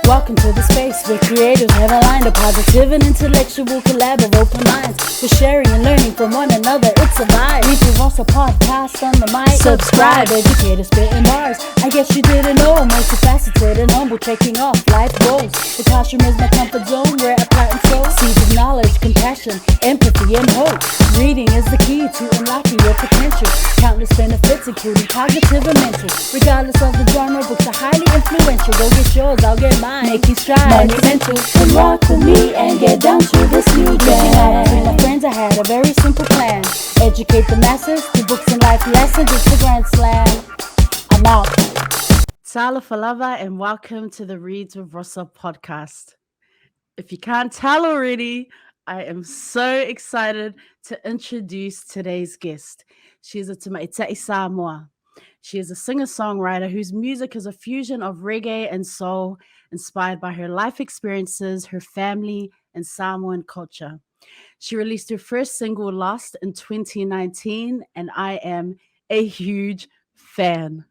Welcome to the space where creators have aligned a positive and intellectual collab of open minds. For sharing and learning from one another, it's a vibe. ReadswithRosa podcast on the mic. Subscribe, educator spitting bars. I guess you didn't know I'm multifaceted and humble, checking off life goals. The classroom is my comfort zone where I plant and sow seeds of knowledge, compassion, empathy, and hope. Reading is the key to unlocking your potential. Countless benefits, including cognitive and mental. Regardless of the genre, books are highly influential. Go get yours, I'll get mine. Making strides, monumental. Come rock with me and get down to this new jam. Reaching out to my friends, I had a very simple plan. Educate the masses through books and life lessons. It's the grand slam. I'm out. Tala Falava and welcome to the Reads with Rosa podcast. If you can't tell already, I am so excited to introduce today's guest. She is a Iati Samoan. She is a singer-songwriter whose music is a fusion of reggae and soul, inspired by her life experiences, her family, and Samoan culture. She released her first single, Lost, in 2019, and I am a huge fan.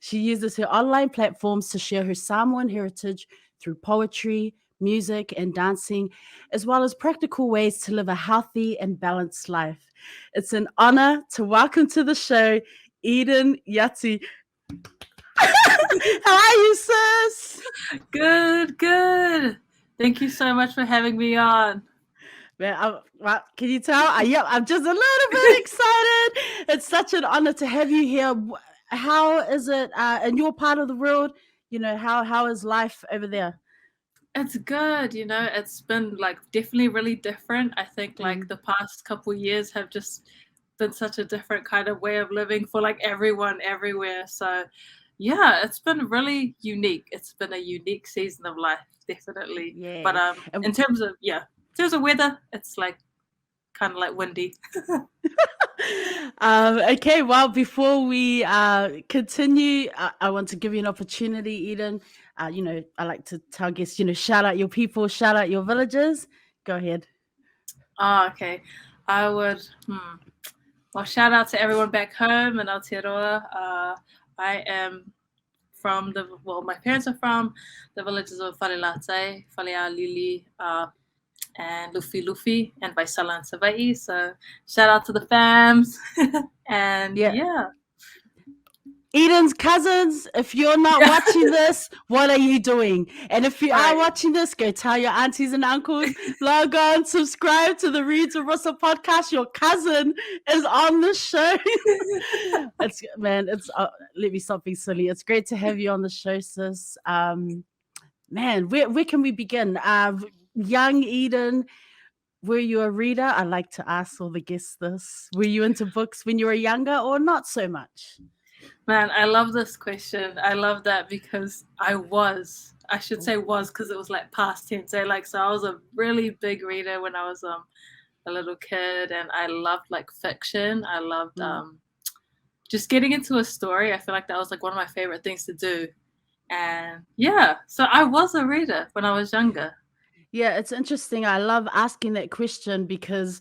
She uses her online platforms to share her Samoan heritage through poetry, music, and dancing, as well as practical ways to live a healthy and balanced life. It's an honor to welcome to the show Iati. How are you, sis? Good. Thank you so much for having me on. Man, can you tell? I'm just a little bit excited. It's such an honor to have you here. How is it in your part of the world? You know, how is life over there? It's good, it's been definitely really different. I think the past couple years have just been such a different kind of way of living for everyone everywhere. So yeah, it's been really unique. It's been a unique season of life, definitely. Yeah. But in terms of weather, it's kind of windy. Okay, well, before we continue, I want to give you an opportunity, Eden. I like to tell guests, shout out your people, shout out your villages. Go ahead. Oh, okay. I would, well, shout out to everyone back home in Aotearoa. I am from my parents are from the villages of Whalelate, Whalea Lili, and Lufi, and Vaisala and Savai'i. So shout out to the fams. And yeah. Eden's cousins, if you're not watching this, what are you doing? And if you are watching this, go tell your aunties and uncles, log on, subscribe to the Reads with Rosa podcast. Your cousin is on the show. Let me stop being silly. It's great to have you on the show, sis. Man, where can we begin? Young Eden, were you a reader? I like to ask all the guests this. Were you into books when you were younger or not so much? Man, I love this question. I love that because I should say because it was past tense. So I was a really big reader when I was a little kid, and I loved fiction. I loved just getting into a story. I feel like that was one of my favorite things to do. And yeah, so I was a reader when I was younger. Yeah, it's interesting. I love asking that question because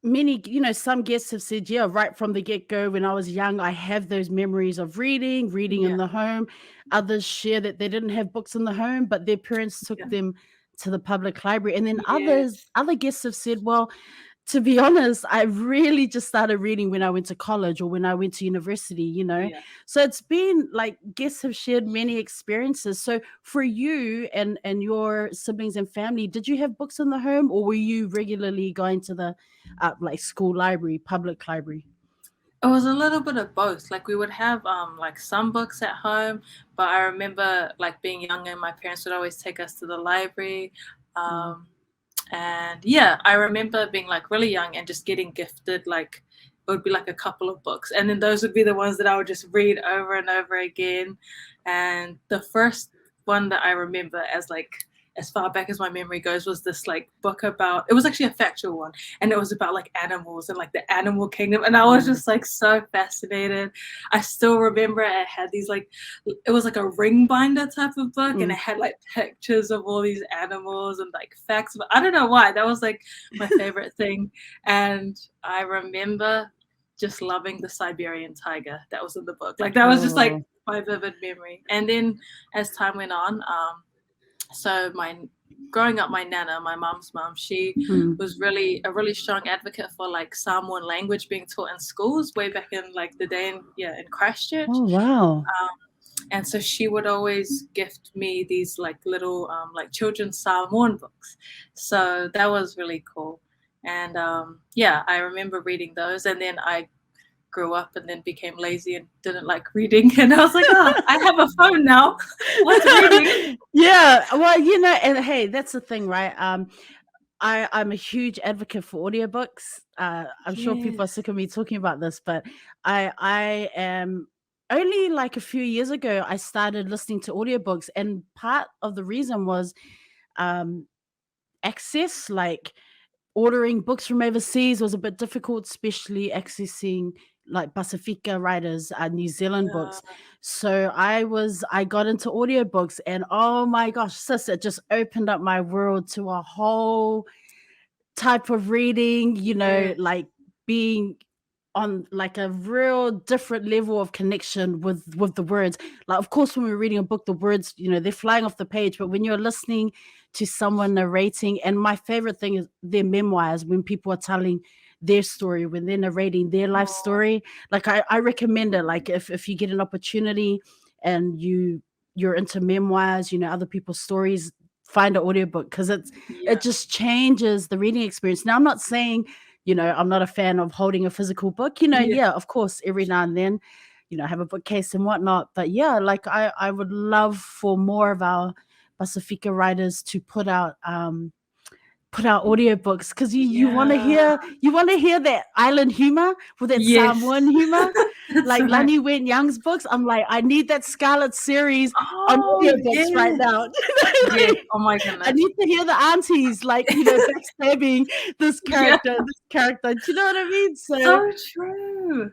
many, some guests have said, right from the get-go, when I was young, I have those memories of reading in the home. Others share that they didn't have books in the home, but their parents took them to the public library. And then other guests have said, well, to be honest, I really just started reading when I went to college or when I went to university, So it's been guests have shared many experiences. So for you and your siblings and family, did you have books in the home, or were you regularly going to the school library, public library? It was a little bit of both. We would have some books at home, but I remember being young and my parents would always take us to the library. And yeah, I remember being really young and just getting gifted it would be a couple of books, and then those would be the ones that I would just read over and over again. And the first one that I remember as far back as my memory goes was this book about, it was actually a factual one, and it was about animals and the animal kingdom, and I was just so fascinated. I still remember it had these it was a ring binder type of book, and it had pictures of all these animals and facts, but I don't know why that was my favorite thing. And I remember just loving the Siberian tiger that was in the book. That was just my vivid memory. And then as time went on, so growing up, my nana, my mom's mom, she was really a really strong advocate for like Samoan language being taught in schools way back in like the day in Christchurch. Oh, wow. And so she would always gift me these like little like children's Samoan books. So that was really cool. And yeah, I remember reading those. And then I grew up and then became lazy and didn't like reading. And I was like, oh, I have a phone now. What's reading? Yeah, well, and hey, that's the thing, right? I'm a huge advocate for audiobooks. I'm sure people are Yes. sick of me talking about this, but I am only like a few years ago I started listening to audiobooks, and part of the reason was um access. Like, ordering books from overseas was a bit difficult, especially accessing like Pasifika writers, New Zealand Yeah. books. So I got into audiobooks, and oh my gosh, sis, it just opened up my world to a whole type of reading, Yes. like being on like a real different level of connection with the words. Like, of course, when we're reading a book, the words, they're flying off the page, but when you're listening to someone narrating, and my favorite thing is their memoirs, when people are telling their story, when they're narrating their life Oh, story. Like, I recommend it. Like, if you get an opportunity and you're into memoirs, other people's stories, find an audiobook, because it yeah. just changes the reading experience. Now, I'm not saying, I'm not a fan of holding a physical book. Yeah. Yeah, of course, every now and then, have a bookcase and whatnot. But yeah, like I would love for more of our Pasifika writers to put out audiobooks, because you want to Yeah. hear that island humor with that Yes. Samoan humor. That's Like right. Lani Young's books, I'm like, I need that Scarlet series on Oh, audiobooks right yes. now. Yes. Oh my I goodness. need to hear the aunties, like, backstabbing Yeah. this character. Do you know what I mean? So So true.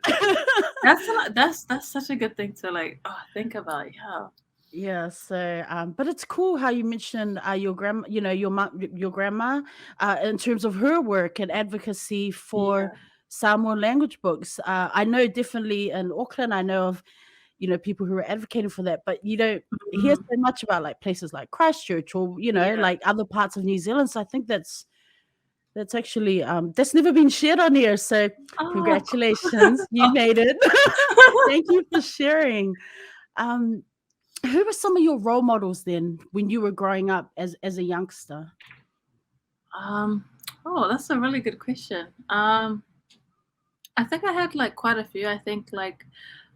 That's such a good thing to like think about. Yeah. yeah, so but it's cool how you mentioned your grandma, your mom, your grandma, in terms of her work and advocacy for Yeah. Samoan language books. I know definitely in Auckland, I know of people who are advocating for that, but you don't hear Mhm. so much about like places like Christchurch, or Yeah. like other parts of New Zealand. So I think that's actually that's never been shared on here. So Oh, congratulations, you oh. made it. Thank you for sharing. Um, who were some of your role models then when you were growing up as a youngster? Um, oh, that's a really good question. I think I had like quite a few. I think like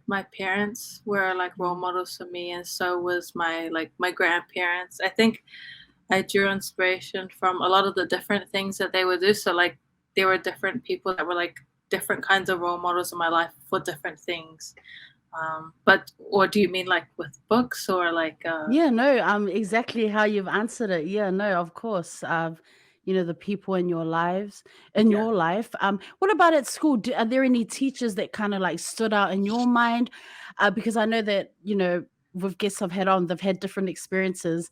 my parents were like role Mm, models for me, and so was my grandparents. I think I drew inspiration from a lot of the different things that they would do. So like there were different people that were like different kinds of role models in my life for different things. But or do you mean like with books or like Yeah, no, exactly how you've answered it. Yeah, no, of course. The people in your lives, in yeah. your life. What about at school? Are there any teachers that kind of like stood out in your mind? Because I know that, with guests I've had on, they've had different experiences,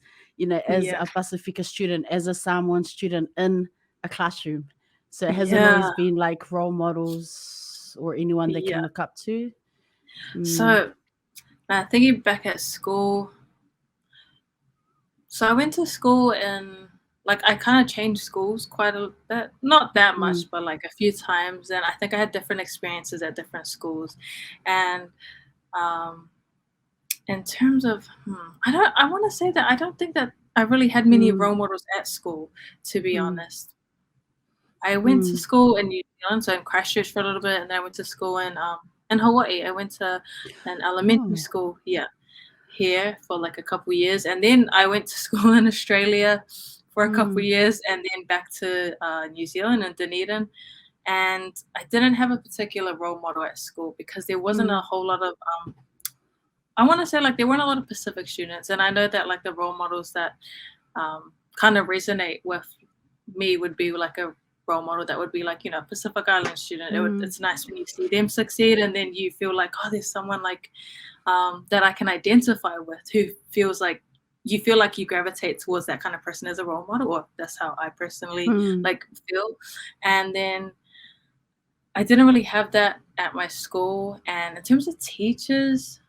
as Yeah. a Pacifica student, as a Samoan student in a classroom. So it hasn't always Yeah. been like role models or anyone they can Yeah. look up to. Mm, So thinking back at school, so I went to school and like I kind of changed schools quite a bit, not that mm, much, but like a few times. And I think I had different experiences at different schools. And um, in terms of, I want to say that I don't think that I really had many mm, role models at school, to be mm, honest. I went to mm. school in New Zealand, so in Christchurch for a little bit, and then I went to school in Hawaii. I went to an elementary Oh. school, yeah, here for like a couple years, and then I went to school in Australia for a couple Mm, years, and then back to New Zealand and Dunedin. And I didn't have a particular role model at school because there wasn't a mm, whole lot of I want to say like there weren't a lot of Pacific students, and I know that like the role models that kind of resonate with me would be like a role model that would be like Pacific Island student. mm, It's nice when you see them succeed, and then you feel like there's someone like that I can identify with who feels like you feel like you gravitate towards that kind of person as a role model, or that's how I personally mm, like feel. And then I didn't really have that at my school. And in terms of teachers,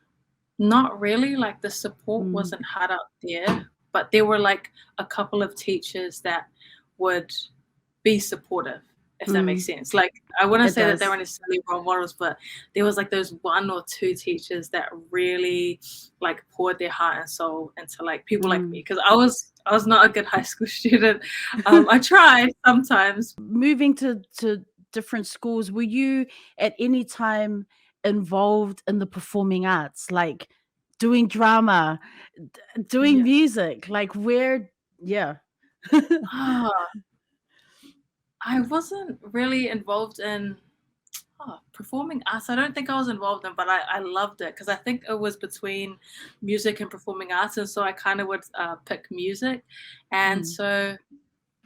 Not really, like, the support Mm, wasn't hard out there, but there were, like, a couple of teachers that would be supportive, if that makes mm, sense. Like, I wouldn't it say that they does. were necessarily role models, but there was, like, those 1 or 2 teachers that really, like, poured their heart and soul into, like, people like me, Mm. because I was not a good high school student. I tried sometimes. Moving to different schools, were you at any time involved in the performing arts, like doing drama, doing Yeah. music? Like where? Yeah. Ah, I wasn't really involved in performing arts. I don't think I was involved in, but I loved it because I think it was between music and performing arts, and so I kind of would pick music. And Mm, so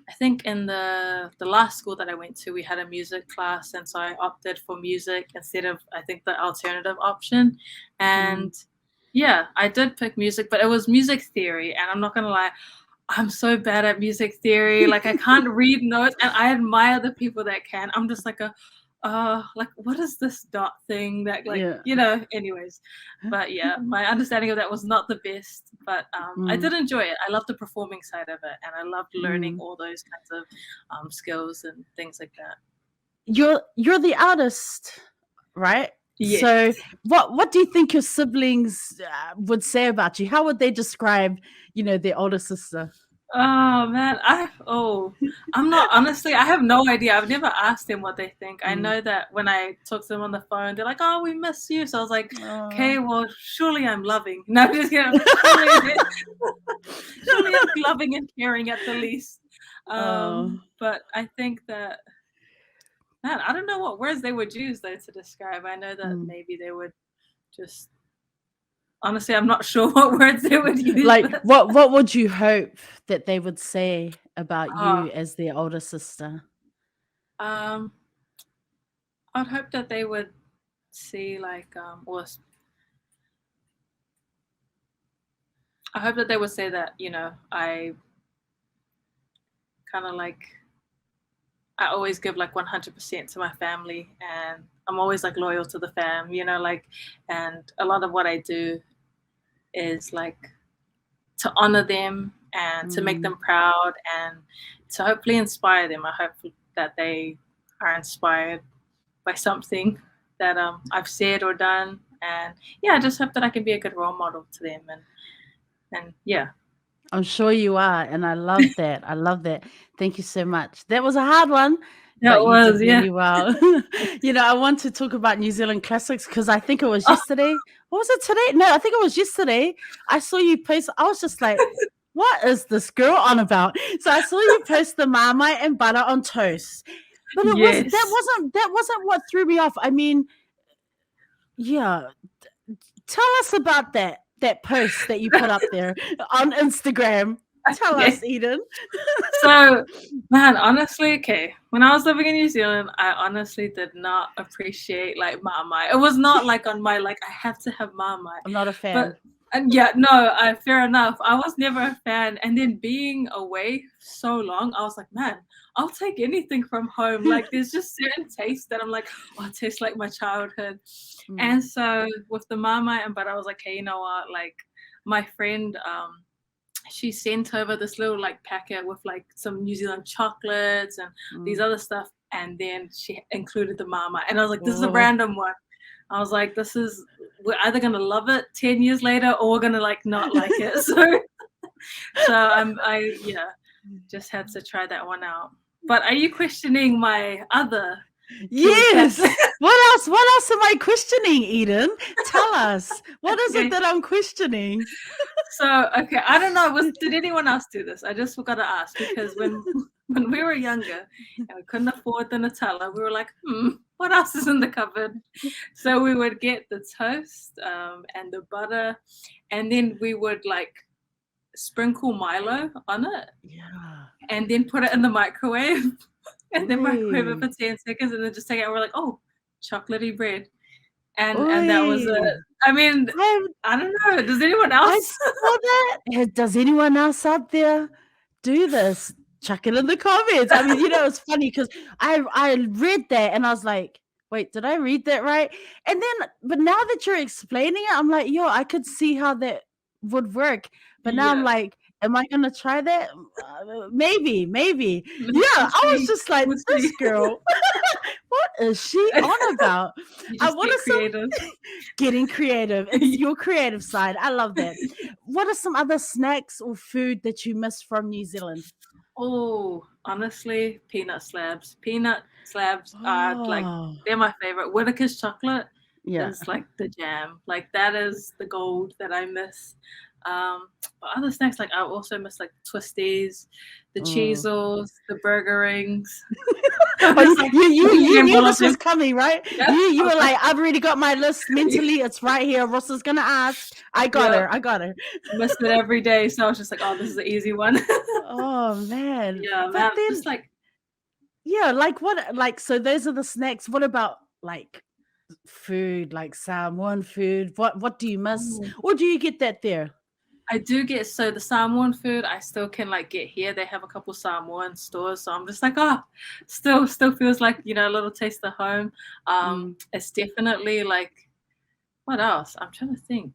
I think in the last school that I went to, we had a music class, and so I opted for music instead of, I think, the alternative option. mm. And yeah, I did pick music, but it was music theory, and I'm not gonna lie, I'm so bad at music theory. Like, I can't read notes, and I admire the people that can. I'm just like like, what is this dot thing that, like, Yeah. anyways. But yeah, my understanding of that was not the best, but I Mm, did enjoy it. I love the performing side of it, and I loved learning mm. all those kinds of skills and things like that. You're the artist, right? Yes. So what do you think your siblings would say about you? How would they describe, their older sister? Oh man, I'm not, honestly, I have no idea. I've never asked them what they think. I Mm. know that when I talk to them on the phone, they're like, "Oh, we miss you." So I was like, Oh. "Okay, well, surely I'm loving." No, I'm just kidding. Surely, surely I'm loving and caring at the least. Oh. But I think that, man, I don't know what words they would use though to describe. I know that Mm. maybe they would just, honestly, I'm not sure what words they would use, Like but what would you hope that they would say about oh, you as their older sister? um, I'd hope that they would see, like, I hope that they would say that, I kind of like, I always give like 100% to my family, and I'm always like loyal to the fam, like, and a lot of what I do is like to honor them and to make Mm. them proud and to hopefully inspire them. I hope that they are inspired by something that I've said or done. And yeah, I just hope that I can be a good role model to them, and yeah. I'm sure you are, and I love that. I love that. Thank you so much. That was a hard one, That but you did was, yeah. really well. I want to talk about New Zealand classics because I think it was Oh, yesterday. What was it today? No, I think it was yesterday. I saw you post. I was just like, what is this girl on about? So I saw you post the marmite and butter on toast. But it was that yes. wasn't what threw me off. I mean, yeah, tell us about that post that you put up there on Instagram. Tell Yeah. us, Eden. So, man, honestly, okay, when I was living in New Zealand, I honestly did not appreciate like Marmite. It was not like on my, like, I have to have Marmite. I'm not a But fan. and yeah, no, fair enough. I was never a fan. And then being away so long, I was like, man, I'll take anything from home. Like, there's just certain tastes that I'm like, oh, it tastes like my childhood. Mm, And so with the Marmite and butter, I was like, hey, you know what? Like, my friend, she sent over this little like packet with like some New Zealand chocolates and these mm. other stuff, and then she included the Marmite, and I was like, this is a Oh, random one. I was like, we're either gonna love it 10 years later or we're gonna like not like it. So I yeah, just had to try that one out. But are you questioning my other Kiwi classic? yes. What else am I questioning, Eden? Tell us. What is it Okay. that I'm questioning? So okay, I don't know. Did anyone else do this? I just forgot to ask, because when when we were younger and we couldn't afford the Nutella, we were like, what else is in the cupboard? So we would get the toast and the butter, and then we would like sprinkle Milo on it, Yeah. and then put it in the microwave, and then microwave it Oi. for 10 seconds, and then just take it out. We're like, oh, chocolatey bread, and that was it. Oi. I mean, I I don't know. Does anyone I else? saw that. Does anyone else out there do this? Chuck it in the comments. I mean, it's funny because I read that and I was like, wait, did I read that right? And then, but now that you're explaining it, I'm like, yo, I could see how that would work. But now I'm Yeah. like, am I gonna try that? Maybe, maybe. Yeah, We'll I was see. just like, We'll this see. girl, what is she on about? You just What get are some creative. getting creative? It's your creative side. I love that. What are some other snacks or food that you miss from New Zealand? Oh, honestly, peanut slabs. Peanut slabs are like Oh, they're my favorite. Whitaker's chocolate yeah. is like the jam. Like that is the gold that I miss. But other snacks like I also miss like the twisties, the Mm. cheezels, the burger rings. I'm Oh, just like you name knew all of this was them. coming, right? Yeah. You I were was like, like, I've already got my list mentally. It's right here. Rosa's gonna ask. I got yeah, her. I got her. miss it every day. So I was just like, oh, this is an easy one. Oh man. Yeah, But man. then Just like yeah, like what like so those are the snacks. What about like food, like Samoan food? What do you miss? oh, Or do you get that there? I do get so the Samoan food I still can like get here. They have a couple Samoan stores, so I'm just like, oh, still feels like a little taste of home. Mm, It's definitely like what else? I'm trying to think.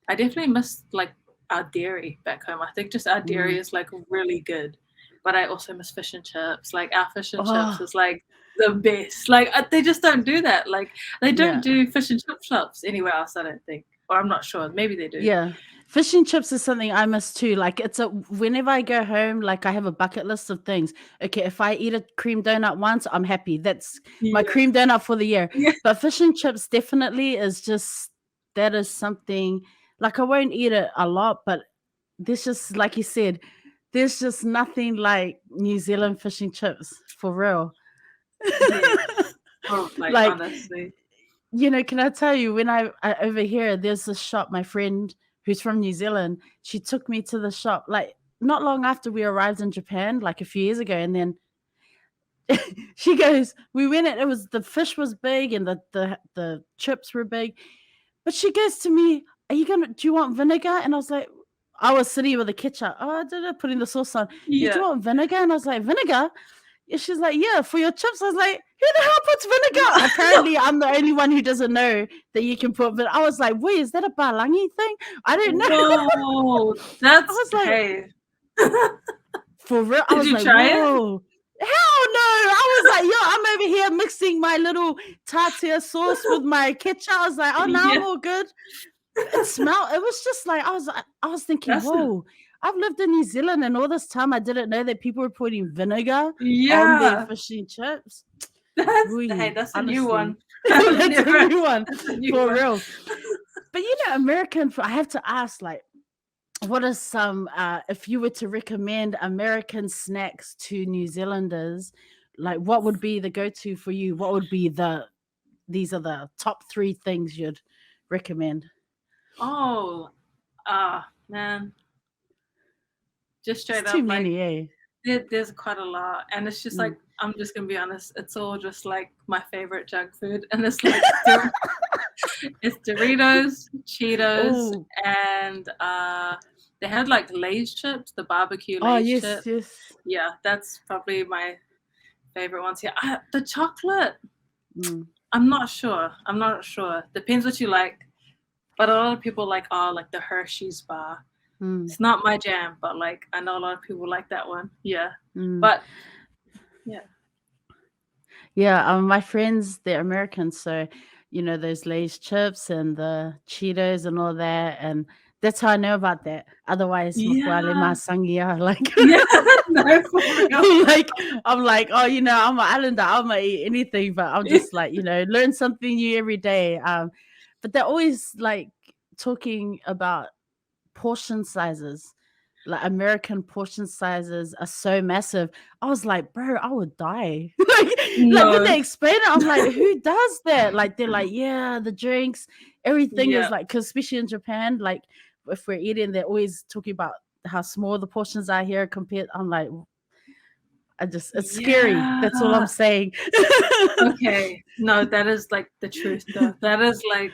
I definitely miss like our dairy back home. I think just our dairy mm. is like really good, but I also miss fish and chips. Like our fish and chips Oh, is like the best. Like they just don't do that. Like they don't yeah. do fish and chip shops anywhere else. I don't think, or I'm not sure. Maybe they do. Yeah. Fish and chips is something I miss too. Like it's a whenever I go home, like I have a bucket list of things. Okay, if I eat a cream donut once, I'm happy. That's my Yeah. cream donut for the year. Yeah. But fish and chips definitely is just that is something like I won't eat it a lot, but there's just like you said, there's just nothing like New Zealand fish and chips for real. Yes. Oh, like Like honestly. can I tell you when I over here, there's a shop, my friend who's from New Zealand, she took me to the shop like not long after we arrived in Japan, like a few years ago, and then she goes, we went in, it was the fish was big and the chips were big. But she goes to me, do you want vinegar? And I was like, I was sitting with the ketchup. Oh, I did it, putting the sauce on. Yeah, do Yeah. you want vinegar? And I was like, vinegar? Yeah, she's like, yeah, for your chips. I was like, who the hell puts vinegar? Apparently, I'm the only one who doesn't know that you can put vinegar. I was like, wait, is that a balangi thing? I didn't know. Whoa. I That's was like, hey. for real? I Did was you like, try it? whoa. Hell no. I was like, yo, I'm over here mixing my little tartar sauce with my ketchup. I was like, oh, now I'm Yeah. all good. It was just like I was thinking, That's whoa, I've lived in New Zealand and all this time I didn't know that people were putting vinegar on their yeah. fish and chips. Hey, Oui, that's a new one. honestly. I've That's a never new one that's a new for one. real. But American food, I have to ask, like, what are some if you were to recommend American snacks to New Zealanders, like what would be the go-to for you? What would be these are the top 3 things you'd recommend? Oh, man. Just It's straight too up, like many, eh? there's quite a lot. And it's just Mm. like I'm just gonna be honest, it's all just like my favorite junk food. And it's like it's Doritos, Cheetos, Oh, and they had like Lay's chips, the barbecue oh Lay's yes, chip. yes. Yeah, that's probably my favorite ones here. The chocolate, Mm, I'm not sure. I'm not sure. Depends what you like. But a lot of people like like the Hershey's bar. mm, It's not my jam, but like I know a lot of people like that one. Yeah. mm. But yeah. Yeah, my friends, they're Americans, so those Lay's chips and the Cheetos and all that, and that's how I know about that. Otherwise, makuale Yeah. sangia, like, Yeah. No, for real. I'm like, oh, I'm an islander, I'm gonna eat anything, but I'm just like, learn something new every day. But they're always like talking about portion sizes. Like American portion sizes are so massive. I was like, bro, I would die. like when No. they explain it, I'm like, who does that? Like they're like, yeah, the drinks, everything is Yeah. like, because especially in Japan, like if we're eating, they're always talking about how small the portions are here compared. I'm like, it's scary. Yeah. That's all I'm saying. Okay. No, that is like the truth though. That is like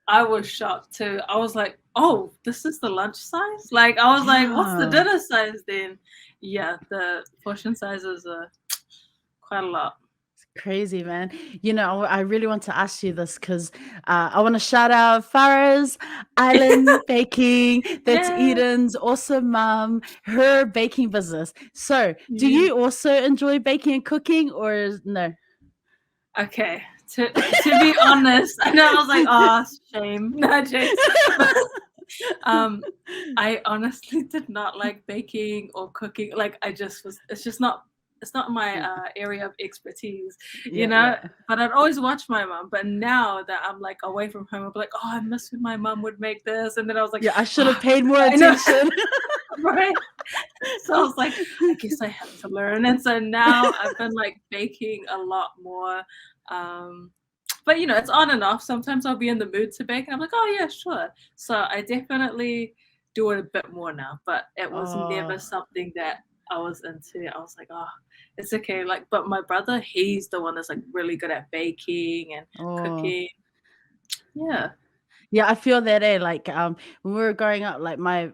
I was shocked too. I was like, oh, this is the lunch size? Like I was like, what's the Yeah. dinner size then? Yeah, the portion sizes are quite a lot. Crazy, man. You know, I really want to ask you this because I want to shout out Farah's Island Baking. That's Yeah. Eden's awesome mom, her baking business. So, do Yeah. you also enjoy baking and cooking, or no? Okay. To be honest, I know I was like, oh, shame. No jokes. But I honestly did not like baking or cooking. Like I just was. It's not my Yeah, area of expertise, you yeah, know. yeah. But I'd always watch my mom. But now that I'm like away from home, I'm like, oh, I miss when my mom would make this. And then I was like, Yeah, I should have oh, paid more I know, attention. right? So I was like, I guess I have to learn. And so now I've been like baking a lot more. Um, but you know, it's on and off. Sometimes I'll be in the mood to bake and I'm like, oh yeah, sure. So I definitely do it a bit more now, but it was never Oh, something that I was into. I was like, oh, it's okay. Like, but my brother, he's the one that's like really good at baking and oh. cooking. Yeah. Yeah, I feel that, like, when we were growing up, like my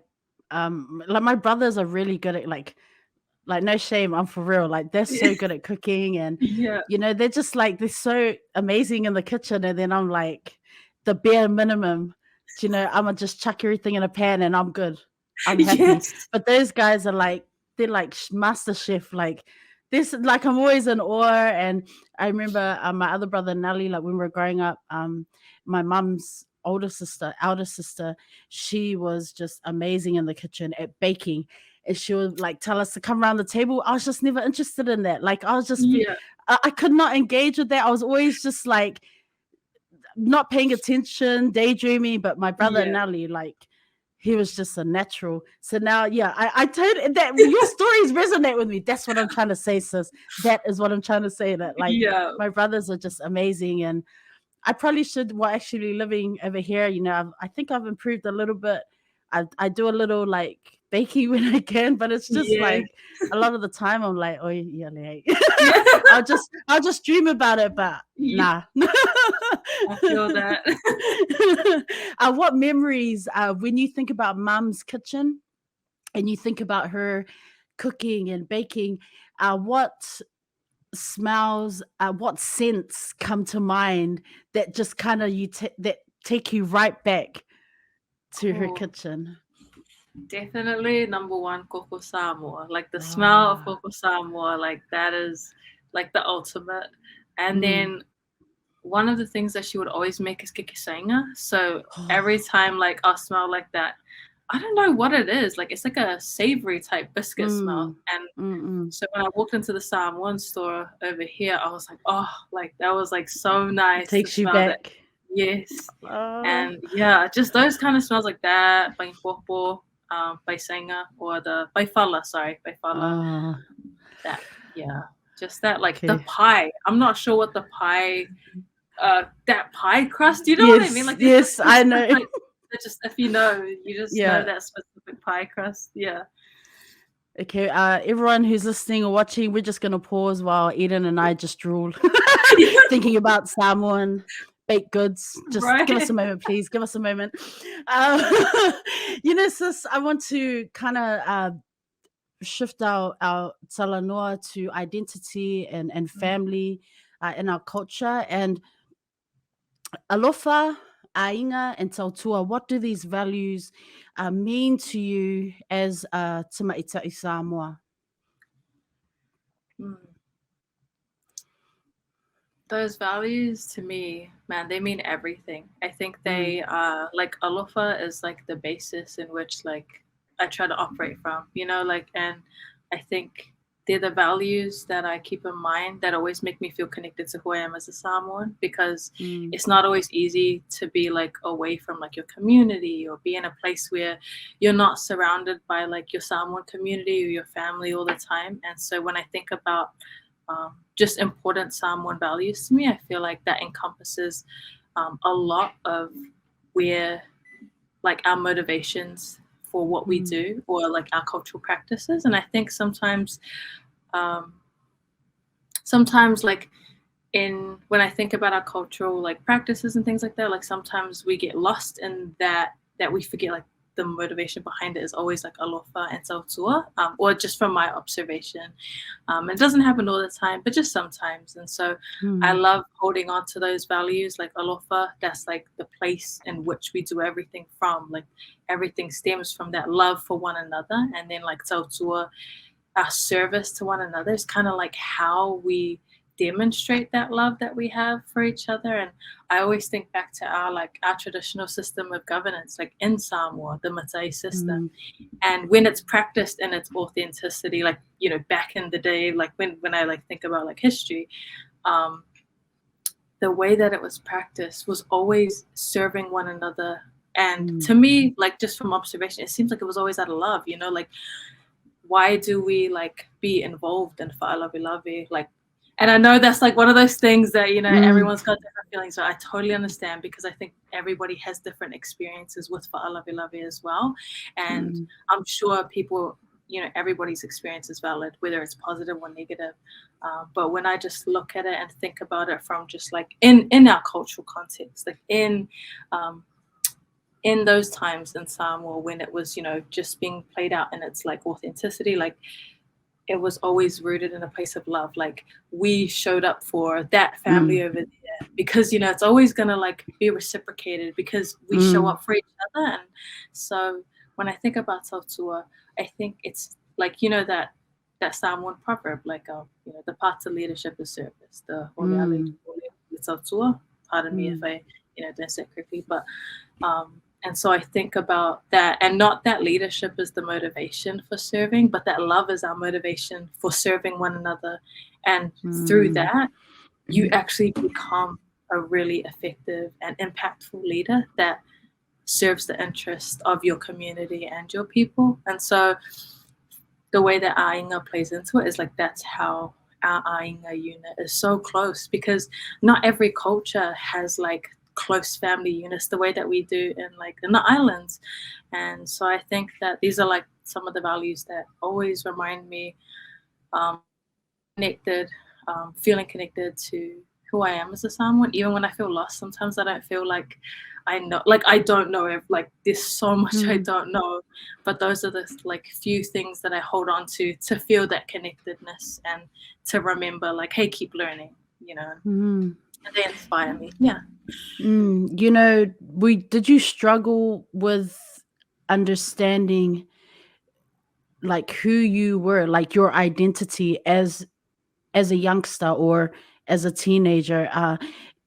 brothers are really good at like no shame, I'm for real. Like they're so good at cooking and Yeah. you know, they're just like they're so amazing in the kitchen. And then I'm like the bare minimum. You know, I'ma just chuck everything in a pan and I'm good. I'm happy. Yes. But those guys are like they're like master chef. Like this, like I'm always in awe. And I remember my other brother Nelly, like when we were growing up, my mum's elder sister, she was just amazing in the kitchen at baking and she would like tell us to come around the table. I was just never interested in that. Like I was just Yeah. I could not engage with that. I was always just like not paying attention, daydreaming. But my brother Yeah. Nelly, like he was just a natural. So now, yeah, I told that your stories resonate with me. That's what I'm trying to say, sis. That is what I'm trying to say. That like Yeah. my brothers are just amazing, and I probably should. Well, actually, living over here, you know, I think I've improved a little bit. I do a little like baking when I can, but it's just Yeah. like a lot of the time I'm like, oh yeah, like, Yeah. I'll just dream about it, but Yeah. nah. I feel that. What memories when you think about Mum's kitchen and you think about her cooking and baking? What smells, what scents come to mind that just kind of that take you right back to her Oh, kitchen? definitely number one, Coco Samoa. Like the smell of Ah, Coco Samoa, like that is like the ultimate. And mm. then one of the things that she would always make is kekisainga. So every Oh, time like I'll smell like that, I don't know what it is. Like it's like a savory type biscuit smell. mm, And mm-mm. so when I walked into the Samoan store over here, I was like, oh, like that was like so nice to Takes you smell that. back. Yes. Oh, And yeah, just those kind of smells like that, paimpopo, paisanga, or the paifala, sorry, paifala. oh, That, yeah, just that, like the okay. pie. I'm not sure what the pie, that pie crust, you know what I mean? Yes, Like there's a yes, I know. specific, that just, if you know, you just know Yeah. that specific pie crust. Yeah. Okay, everyone who's listening or watching, we're just gonna pause while Eden and I just drool, thinking about Samoan baked goods. Just give us Right. a moment, please. Give us a moment. Um, you know, sis, I want to kind of shift our talanoa to identity and family in our culture. And alofa, ainga, and tautua, what do these values mean to you as Tamaita'i Samoa? Mm. Those values to me, man, they mean everything. I think Mm, they like alofa is like the basis in which like I try to operate from, you know, like, and I think they're the values that I keep in mind that always make me feel connected to who I am as a Samoan, because mm, it's not always easy to be like away from like your community or be in a place where you're not surrounded by like your Samoan community or your family all the time. And so when I think about just important Samoan values to me, I feel like that encompasses a lot of where like our motivations for what we mm, do or like our cultural practices. And I think um, sometimes like in when I think about our cultural like practices and things like that, like sometimes we get lost in that we forget like the motivation behind it is always like alofa and sautua, or just from my observation. It doesn't happen all the time, but just sometimes. And so I love holding on to those values, like alofa. That's like the place in which we do everything from. Like everything stems from that love for one another, and then like sautua, our service to one another is kind of like how we demonstrate that love that we have for each other. And I always think back to our traditional system of governance, like in Samoa, the Matai system. And when it's practiced in its authenticity, like, you know, back in the day, like when I like think about like history, the way that it was practiced was always serving one another. And to me, like just from observation, it seems like it was always out of love, you know, like why do we like be involved in fa'alavilave? Like, and I know that's like one of those things that, you know, everyone's got different feelings. So I totally understand, because I think everybody has different experiences with fa'alavilave as well. And I'm sure people, you know, everybody's experience is valid, whether it's positive or negative. But when I just look at it and think about it from just like in our cultural context, like in those times in Samoa when it was, you know, just being played out in its like authenticity, like it was always rooted in a place of love. Like we showed up for that family over there because, you know, it's always going to like be reciprocated because we show up for each other. And so when I think about Sautua, I think it's like, you know, that Samoan proverb, like, you know, the path to leadership is service. The Sautua, pardon me if I, you know, didn't say it correctly, but and so I think about that, and not that leadership is the motivation for serving, but that love is our motivation for serving one another. And through that, you actually become a really effective and impactful leader that serves the interest of your community and your people. And so the way that Ainga plays into it is like that's how our Ainga unit is so close, because not every culture has like close family units the way that we do in the islands. And so I think that these are like some of the values that always remind me connected, feeling connected to who I am as a Samoan. Even when I feel lost, sometimes I don't feel like I know, like I don't know if like there's so much I don't know, but those are the like few things that I hold on to feel that connectedness and to remember like, hey, keep learning, you know. And they inspire me. Yeah. You know, did you struggle with understanding like who you were, like your identity as a youngster or as a teenager?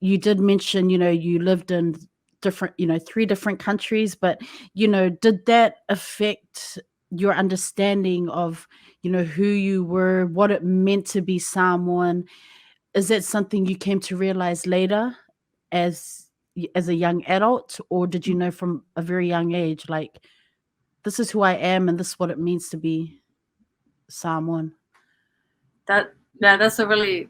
You did mention, you know, you lived in different, you know, 3 different countries, but, you know, did that affect your understanding of, you know, who you were, what it meant to be Samoan? Is that something you came to realize later as a young adult, or did you know from a very young age, like, this is who I am and this is what it means to be Samoan? That's a really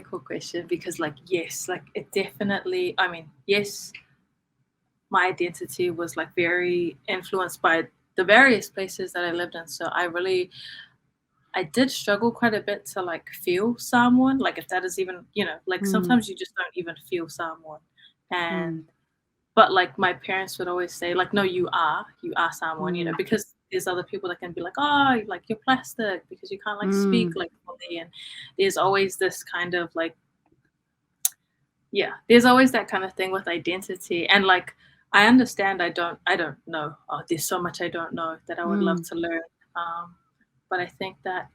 cool question, because like, yes, like it definitely, I mean, yes, my identity was like very influenced by the various places that I lived in. So I did struggle quite a bit to like feel Samoan, like if that is even, you know, like sometimes you just don't even feel Samoan. And but like my parents would always say like, no, you are Samoan, you know, because there's other people that can be like, oh, like you're plastic because you can't like speak like fully. And there's always this kind of like, yeah, there's always that kind of thing with identity. And like I understand I don't know. Oh, there's so much I don't know that I would love to learn. But I think that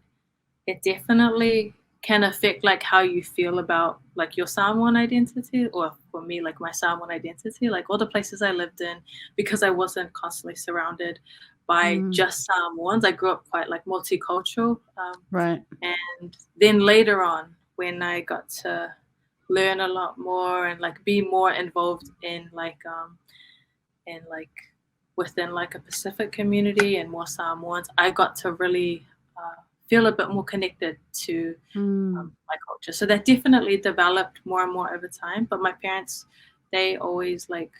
it definitely can affect like how you feel about like your Samoan identity, or for me, like my Samoan identity, like all the places I lived in, because I wasn't constantly surrounded by just Samoans. I grew up quite like multicultural. Right. And then later on, when I got to learn a lot more and like be more involved in like within like a Pacific community and more Samoans, I got to really feel a bit more connected to my culture. So that definitely developed more and more over time. But my parents, they always like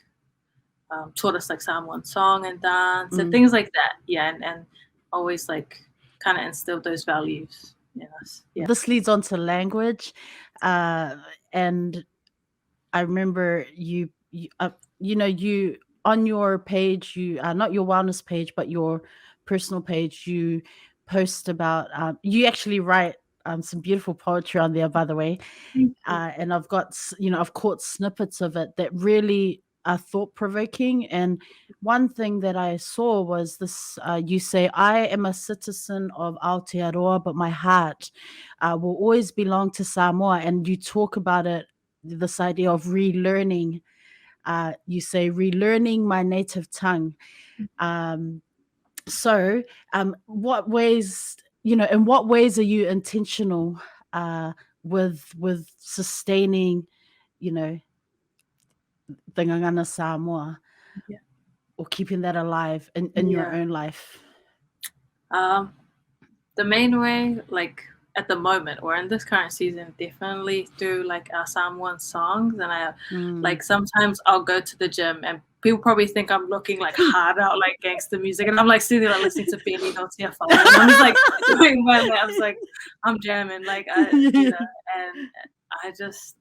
taught us like Samoan song and dance and things like that. Yeah, and always like kind of instilled those values in us. Yeah. This leads on to language, and I remember you know, you on your page, you not your wellness page, but your personal page, you post about. You actually write some beautiful poetry on there, by the way. Thank you. And I've caught snippets of it that really are thought provoking. And one thing that I saw was this: you say, "I am a citizen of Aotearoa, but my heart will always belong to Samoa." And you talk about it, this idea of relearning. You say, "Relearning my native tongue." Um, so, what ways, in what ways are you intentional with sustaining, you know, the ngangana Samoa, Yeah. or keeping that alive in your Yeah. own life? The main way, like at the moment or in this current season, definitely through like our Samoan songs. And I Mm. like sometimes I'll go to the gym and people probably think I'm looking like hard out like gangster music, and I'm like sitting there like listening to Benny Notia Fire, and I'm just like doing my laps, like I'm jamming, like and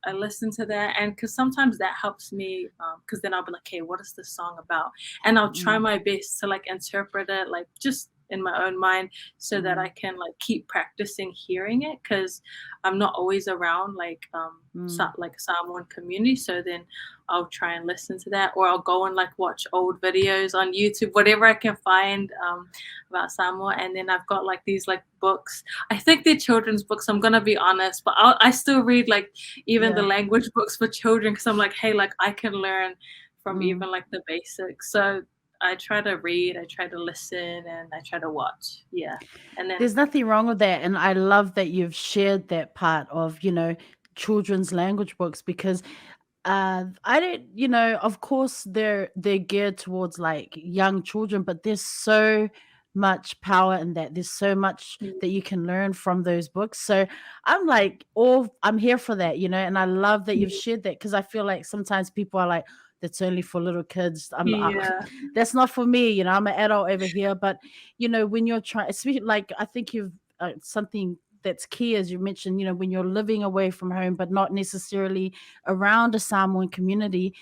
I listen to that, and because sometimes that helps me, because then I'll be like, okay, what is this song about? And I'll try Mm, my best to like interpret it, like just in my own mind, so that I mm, can like keep practicing hearing it, because I'm not always around like mm, like Samoan community. So then I'll try and listen to that, or I'll go and like watch old videos on YouTube, whatever I can find about Samoa. And then I've got like these like books. I think they're children's books. I'm gonna be honest, but I still read like even the yeah. language books for children, because I'm like, hey, like I can learn from Mm. even like the basics. So I try to read, I try to listen, and I try to watch. Yeah. And then There's nothing wrong with that. And I love that you've shared that part of, children's language books, because I don't, of course they're geared towards like young children, but there's so much power in that. There's so much that you can learn from those books. So I'm here for that, and I love that you've shared that, because I feel like sometimes people are like, that's only for little kids. yeah, That's not for me, I'm an adult over here. But when you're trying, especially like, I think you've something that's key, as you mentioned, when you're living away from home but not necessarily around a Samoan community,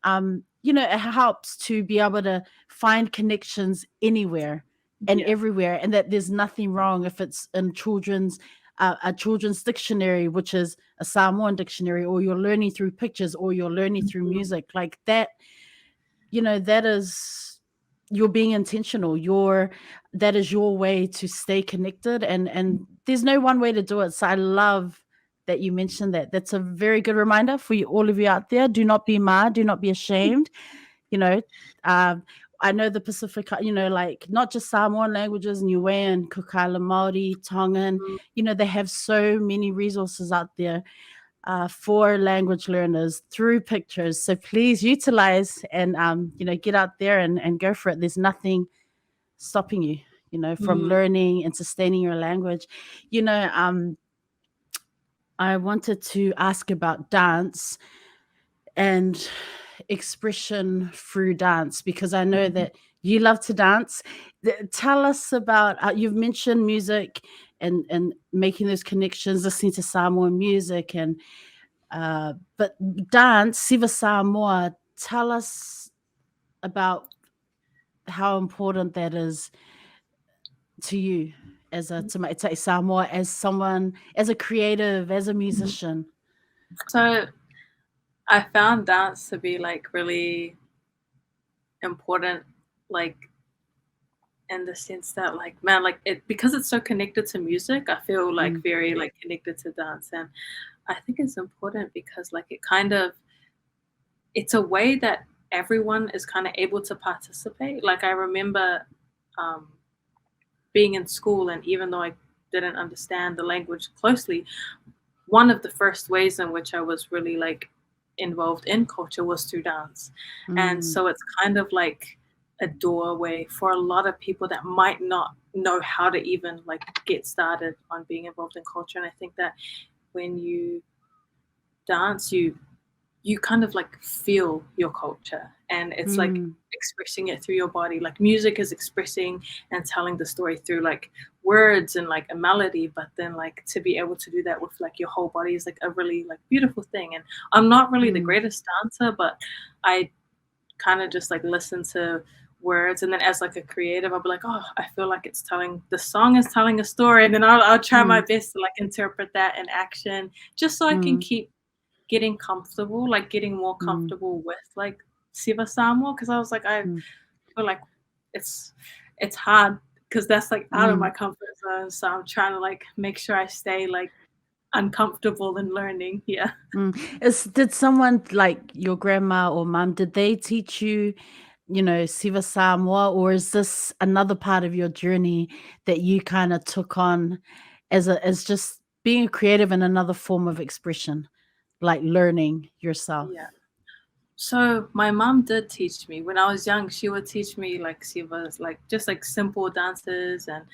it helps to be able to find connections anywhere and yeah, everywhere, and that there's nothing wrong if it's in a children's dictionary, which is a Samoan dictionary, or you're learning through pictures, or you're learning through mhm, music like that. That is, you're being intentional. That is your way to stay connected, and there's no one way to do it. So I love that you mentioned that. That's a very good reminder for you, all of you out there. Do not be mad, do not be ashamed. you know um I know the Pacific, like not just Samoan languages, Niuean, Kukala, Maori, Tongan, mhm, they have so many resources out there for language learners through pictures. So please utilize and get out there and go for it. There's nothing stopping you, from mhm. learning and sustaining your language. You know, I wanted to ask about dance and expression through dance, because I know that you love to dance. Tell us about, you've mentioned music and making those connections, listening to Samoan music, and but dance, Siva Samoa, tell us about how important that is to you, as a to Samoa, as someone, as a creative, as a musician. So I found dance to be like really important, like in the sense that like man, like it, because it's so connected to music, I feel like Mm, very like connected to dance. And I think it's important because like it kind of, it's a way that everyone is kind of able to participate. Like I remember um, being in school, and even though I didn't understand the language closely, one of the first ways in which I was really like involved in culture was through dance. And mm, so it's kind of like a doorway for a lot of people that might not know how to even like get started on being involved in culture. And I think that when you dance, you kind of like feel your culture, and it's like mm, expressing it through your body. Like music is expressing and telling the story through like words and like a melody, but then like to be able to do that with like your whole body is like a really like beautiful thing. And I'm not really the mm, greatest dancer, but I kind of just like listen to words, and then as like a creative, I'll be like, oh, I feel like the song is telling a story, and then I'll try my best to like interpret that in action, just so I can keep getting comfortable, like getting more comfortable with like Siva Samoa, because I was like, I feel like it's hard because that's like out of my comfort zone, so I'm trying to like make sure I stay like uncomfortable in learning. Yeah. Did someone like your grandma or mum, did they teach you, Siva Samoa, or is this another part of your journey that you kind of took on as just being a creative in another form of expression, like learning yourself? Yeah. So my mom did teach me when I was young. She would teach me like Siva's, like just like simple dances and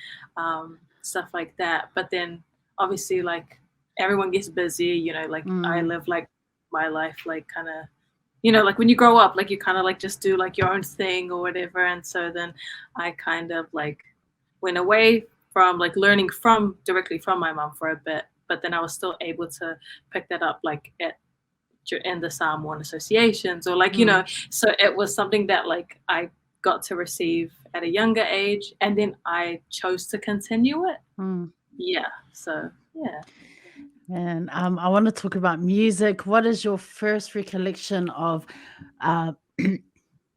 stuff like that. But then obviously like everyone gets busy, like I live like my life like kind of, like when you grow up, like you kind of like just do like your own thing or whatever. And so then I kind of like went away from like learning from directly from my mom for a bit, but then I was still able to pick that up like in the Samoan associations, or like, so it was something that like I got to receive at a younger age, and then I chose to continue it. Yeah. So yeah. And I want to talk about music. What is your first recollection of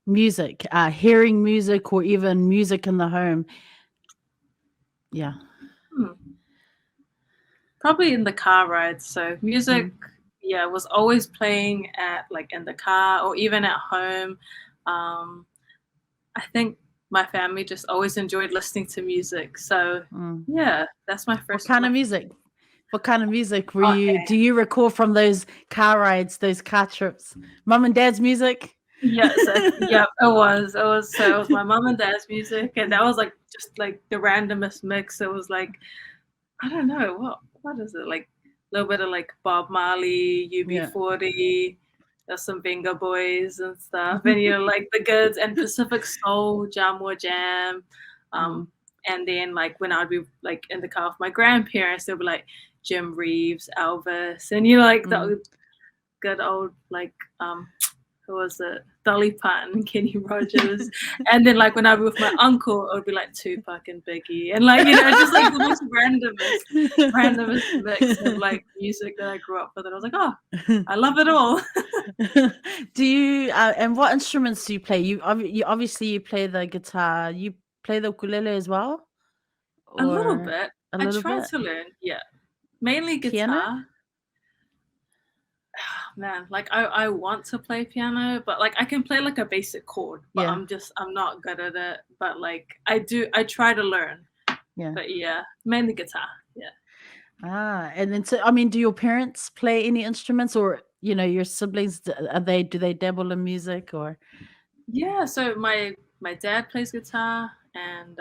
music, hearing music, or even music in the home? Yeah. Probably in the car rides. So music, yeah, was always playing at like in the car or even at home. I think my family just always enjoyed listening to music. So yeah, that's my first. What kind of music? What kind of music do Okay. you recall from those car rides, those car trips? Mum and dad's music? Yes, yeah, it was. So it was my mom and dad's music, and that was like just like the randomest mix. It was like, I don't know, what is it, like a little bit of like Bob Marley, UB40, there's some Venga Boys and stuff, and like the goods, and Pacific Soul, Jamwa Jam, and then like when I'd be like in the car with my grandparents, they'll be like Jim Reeves, Elvis, and like the good old like who was it? Dolly Parton and Kenny Rogers. And then like when I was with my uncle, it would be like Tupac and Biggie. And like, just like the most randomest mix of like music that I grew up with. And I was like, oh, I love it all. Do you, and what instruments do you play? You obviously you play the guitar. You play the ukulele as well? A little bit. A I little tried bit? to learn. Yeah. Mainly Piano? guitar. Man, like I want to play piano, but like I can play like a basic chord, but I'm not good at it. But like I try to learn. Yeah. But yeah, mainly guitar. Yeah. And then so I mean, do your parents play any instruments, or your siblings? Do they dabble in music or? Yeah, so my dad plays guitar, and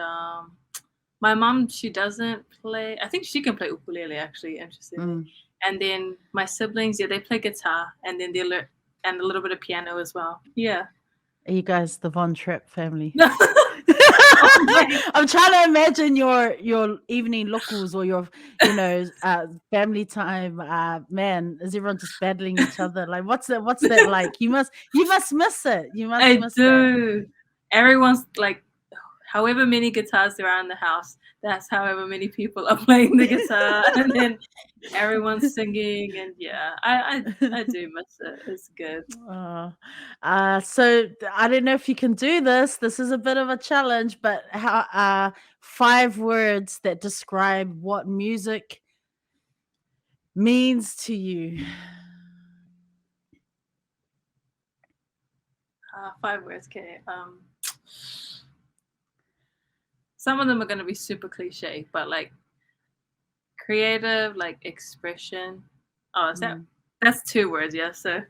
my mom, she doesn't play. I think she can play ukulele actually, interestingly. And then my siblings, yeah, they play guitar, and then they learn and a little bit of piano as well. Yeah. Are you guys the Von Trapp family? Oh I'm trying to imagine your evening locals or your family time. Man, is everyone just battling each other? Like, what's that like? You must miss it. You must I miss do. Everyone's like, however many guitars there are in the house, that's however many people are playing the guitar, and then everyone's singing, and yeah, I do miss it. It's good. So I don't know if you can do this. This is a bit of a challenge, but how 5 words that describe what music means to you. 5 words, okay. Some of them are going to be super cliche, but like creative, like expression. Oh, that's 2 words, yeah. So,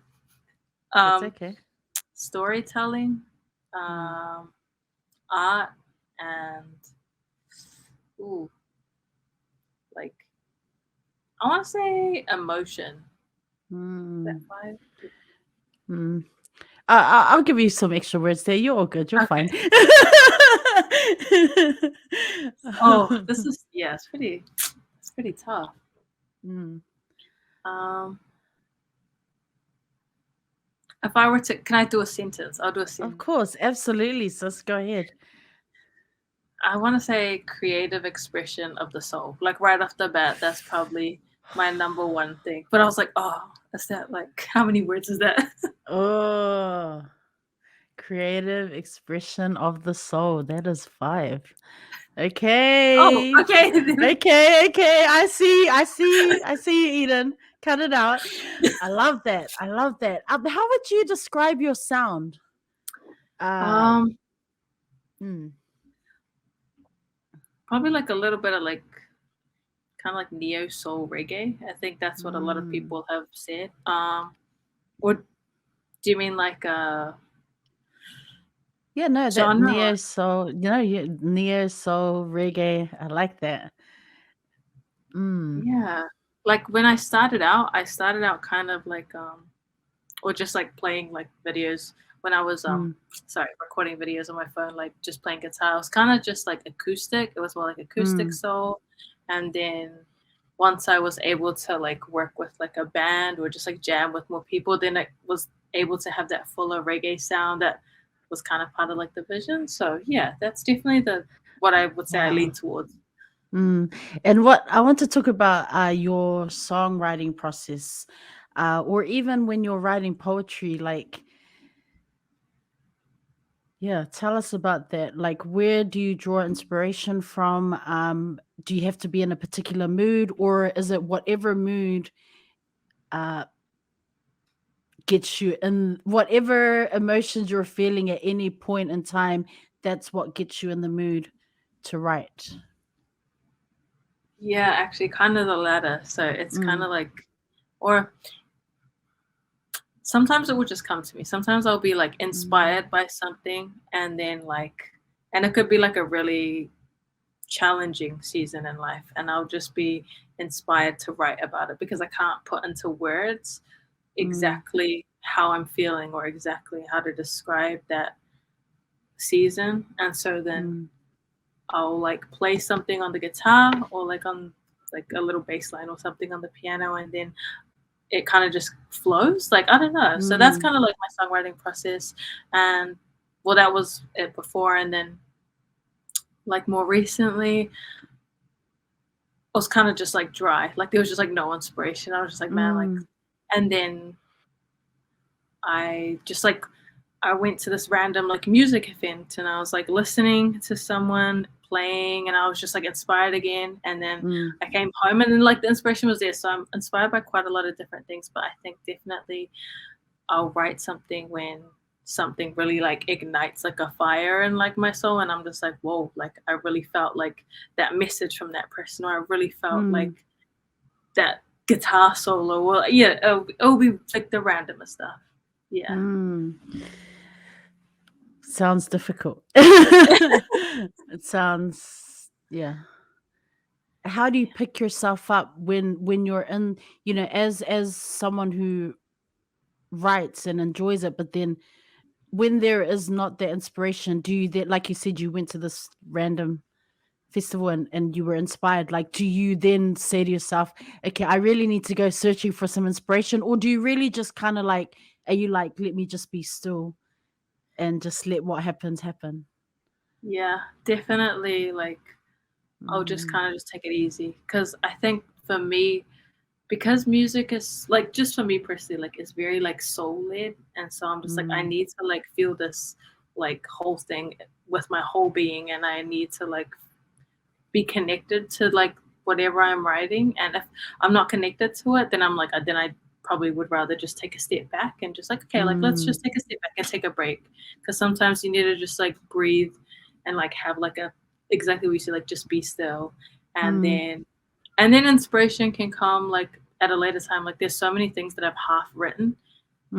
That's okay. storytelling, art, and like I want to say emotion. That 5. I'll give you some extra words there. You're all good. You're fine. Oh, it's pretty tough. if I were to, can I do a sentence? I'll do a Of sentence. course, absolutely, sis. Go ahead. I want to say creative expression of the soul. Like right off the bat, that's probably my number one thing. But I was like, oh, is that like, how many words is that? Oh, creative expression of the soul. That is 5. Oh, Okay. okay. Okay. I see you, Eden. Cut it out. I love that. How would you describe your sound? Uh, um, mm, Probably like a little bit of like kind of like neo soul reggae. I think that's what a lot of mm. people have said. Or do you mean like a Yeah, no, that genre? neo soul, neo soul reggae. I like that. Mm, Yeah. Like when I started out kind of like or just like playing like videos when I was mm, sorry, recording videos on my phone, like just playing guitar. It was kind of just like acoustic. It was more like acoustic mm, soul. And then once I was able to like work with like a band or just like jam with more people, then I was able to have that fuller reggae sound that was kind of part of like the vision. So yeah, that's definitely the what I would say I wow. lean towards. Mm. And what I want to talk about your songwriting process, or even when you're writing poetry. Like, yeah, tell us about that. Like, where do you draw inspiration from? Do you have to be in a particular mood, or is it whatever mood uh, gets you in, whatever emotions you're feeling at any point in time? That's what gets you in the mood to write. Yeah, actually kind of the latter. So it's kind Mm, of like or sometimes it will just come to me. Sometimes I'll be like mm, inspired by something and then like and it could be like a really challenging season in life and I'll just be inspired to write about it because I can't put into words mm, exactly how I'm feeling or exactly how to describe that season. And so then mm, I'll like play something on the guitar or like on like a little bass line or something on the piano and then it kind of just flows. Like I don't know. So that's mm, kind of like my songwriting process. And well, that was it before, and then like more recently, it was kind of just like dry. Like there was just like no inspiration. I was just like, man, like, mm, and then I just like I went to this random like music event and I was like listening to someone playing and I was just like inspired again. And then mm, I came home and then like the inspiration was there. So I'm inspired by quite a lot of different things, but I think definitely I'll write something when something really like ignites like a fire in like my soul and I'm just like, whoa, like I really felt like that message from that person or I really felt like mm, that guitar solo. Well, yeah, it'll be like the randomest stuff. Yeah. mm. Sounds difficult. It sounds, yeah. How do you pick yourself up when you're in, as someone who writes and enjoys it, but then when there is not the inspiration, do you that, like you said, you went to this random festival and you were inspired, like, do you then say to yourself, okay, I really need to go searching for some inspiration, or do you really just kind of like, are you like, let me just be still and just let what happens happen? Yeah, definitely. Like, I'll just Mm, kind of just take it easy because I think for me, because music is like just for me personally, like it's very like soul led, and so I'm just like I mm, need to like feel this like whole thing with my whole being, and I need to like be connected to like whatever I'm writing. And if I'm not connected to it, then I'm like then I probably would rather just take a step back and just like okay, like let's mm, just take a step back and take a break because sometimes you need to just like breathe and like have like a exactly what you say like just be still and mm, then inspiration can come like at a later time. Like there's so many things that I've half written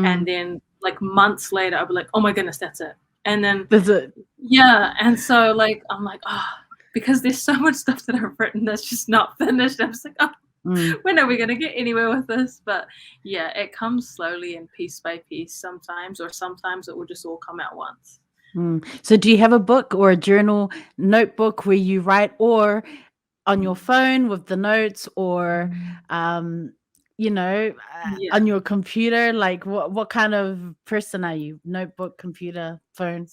and mm. then like months later I'll be like oh my goodness that's it and then That's it. yeah, and so like I'm like, oh, because there's so much stuff that I've written that's just not finished. I'm just like, oh, Mm, when are we gonna get anywhere with this? But yeah, it comes slowly and piece by piece sometimes, or sometimes it will just all come at once. mm. So do you have a book or a journal notebook where you write, or on your phone with the notes, or um you know, Yeah. on your computer? Like, what kind of person are you? Notebook, computer, phone?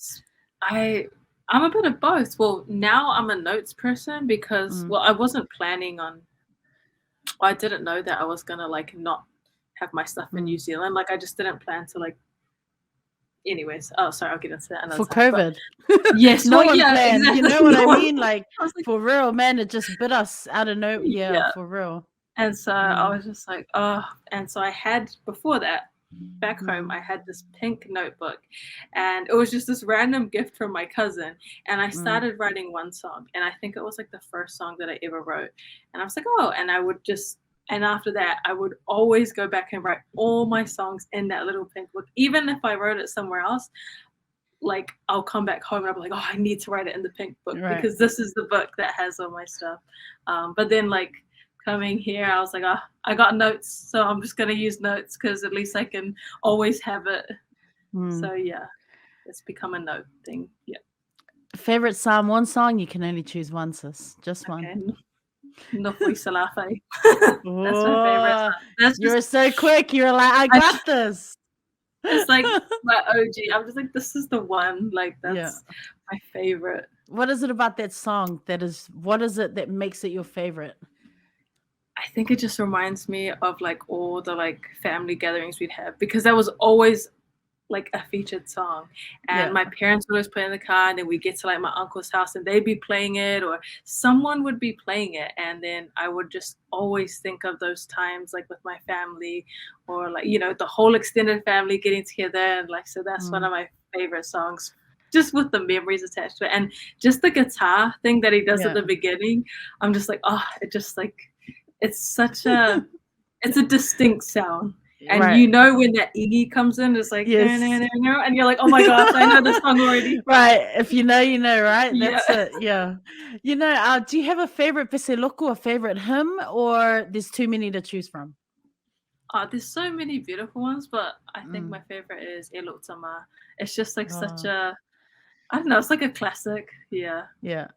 I'm a bit of both. Well, now I'm a notes person because, Mm, well, I wasn't planning on. I didn't know that I was gonna like not have my stuff in New mm. Zealand. Like I just didn't plan to like. Anyways, oh sorry, I'll get into that another For time. But COVID. yes, No well, one yeah, planned. You exactly. know what No I one. mean? Like, I was like, for real, man, it just bit us out of no. Yeah, yeah. for real. And so I Mm, was just like, oh. And so I had before that back home, mm, I had this pink notebook, and it was just this random gift from my cousin. And I mm, started writing one song, and I think it was like the first song that I ever wrote. And I was like, oh, and I would just. And after that, I would always go back and write all my songs in that little pink book, even if I wrote it somewhere else. Like I'll come back home and I'll be like, oh, I need to write it in the pink book right. because this is the book that has all my stuff. But then like coming here, I was like, oh, I got notes, so I'm just gonna use notes because at least I can always have it. Mm. So yeah, it's become a note thing. Yeah. Favorite Samoan song? You can only choose one, sis. Just one. Okay. No fui salafe. That's my favorite Oh, song. That's you were just so quick. You were like, I I, got this. it's like my OG. I'm just like, this is the one. Like Yeah. that's my favorite. What is it about that song what is it that makes it your favorite? I think it just reminds me of like all the like family gatherings we'd have because that was always like a featured song. And Yeah. my parents would always play in the car, and then we get to like my uncle's house and they'd be playing it, or someone would be playing it. And then I would just always think of those times like with my family, or like, you know, the whole extended family getting together. And like, so that's one Mm, of my favorite songs. Just with the memories attached to it. And just the guitar thing that he does at yeah. the beginning, I'm just like, oh, it just like it's such a it's a distinct sound. And Right. you know when that Iggy comes in, it's like Yes. and you're like, oh my gosh, I know this song already. Right. If you know, you know, right? Yeah. That's it. Yeah. You know, do you have a favorite Peseloku, a favorite hymn, or there's too many to choose from? There's so many beautiful ones, but I think Mm. my favorite is Elo Tama. It's just like such Oh, a I don't know, it's like a classic. Yeah. yeah.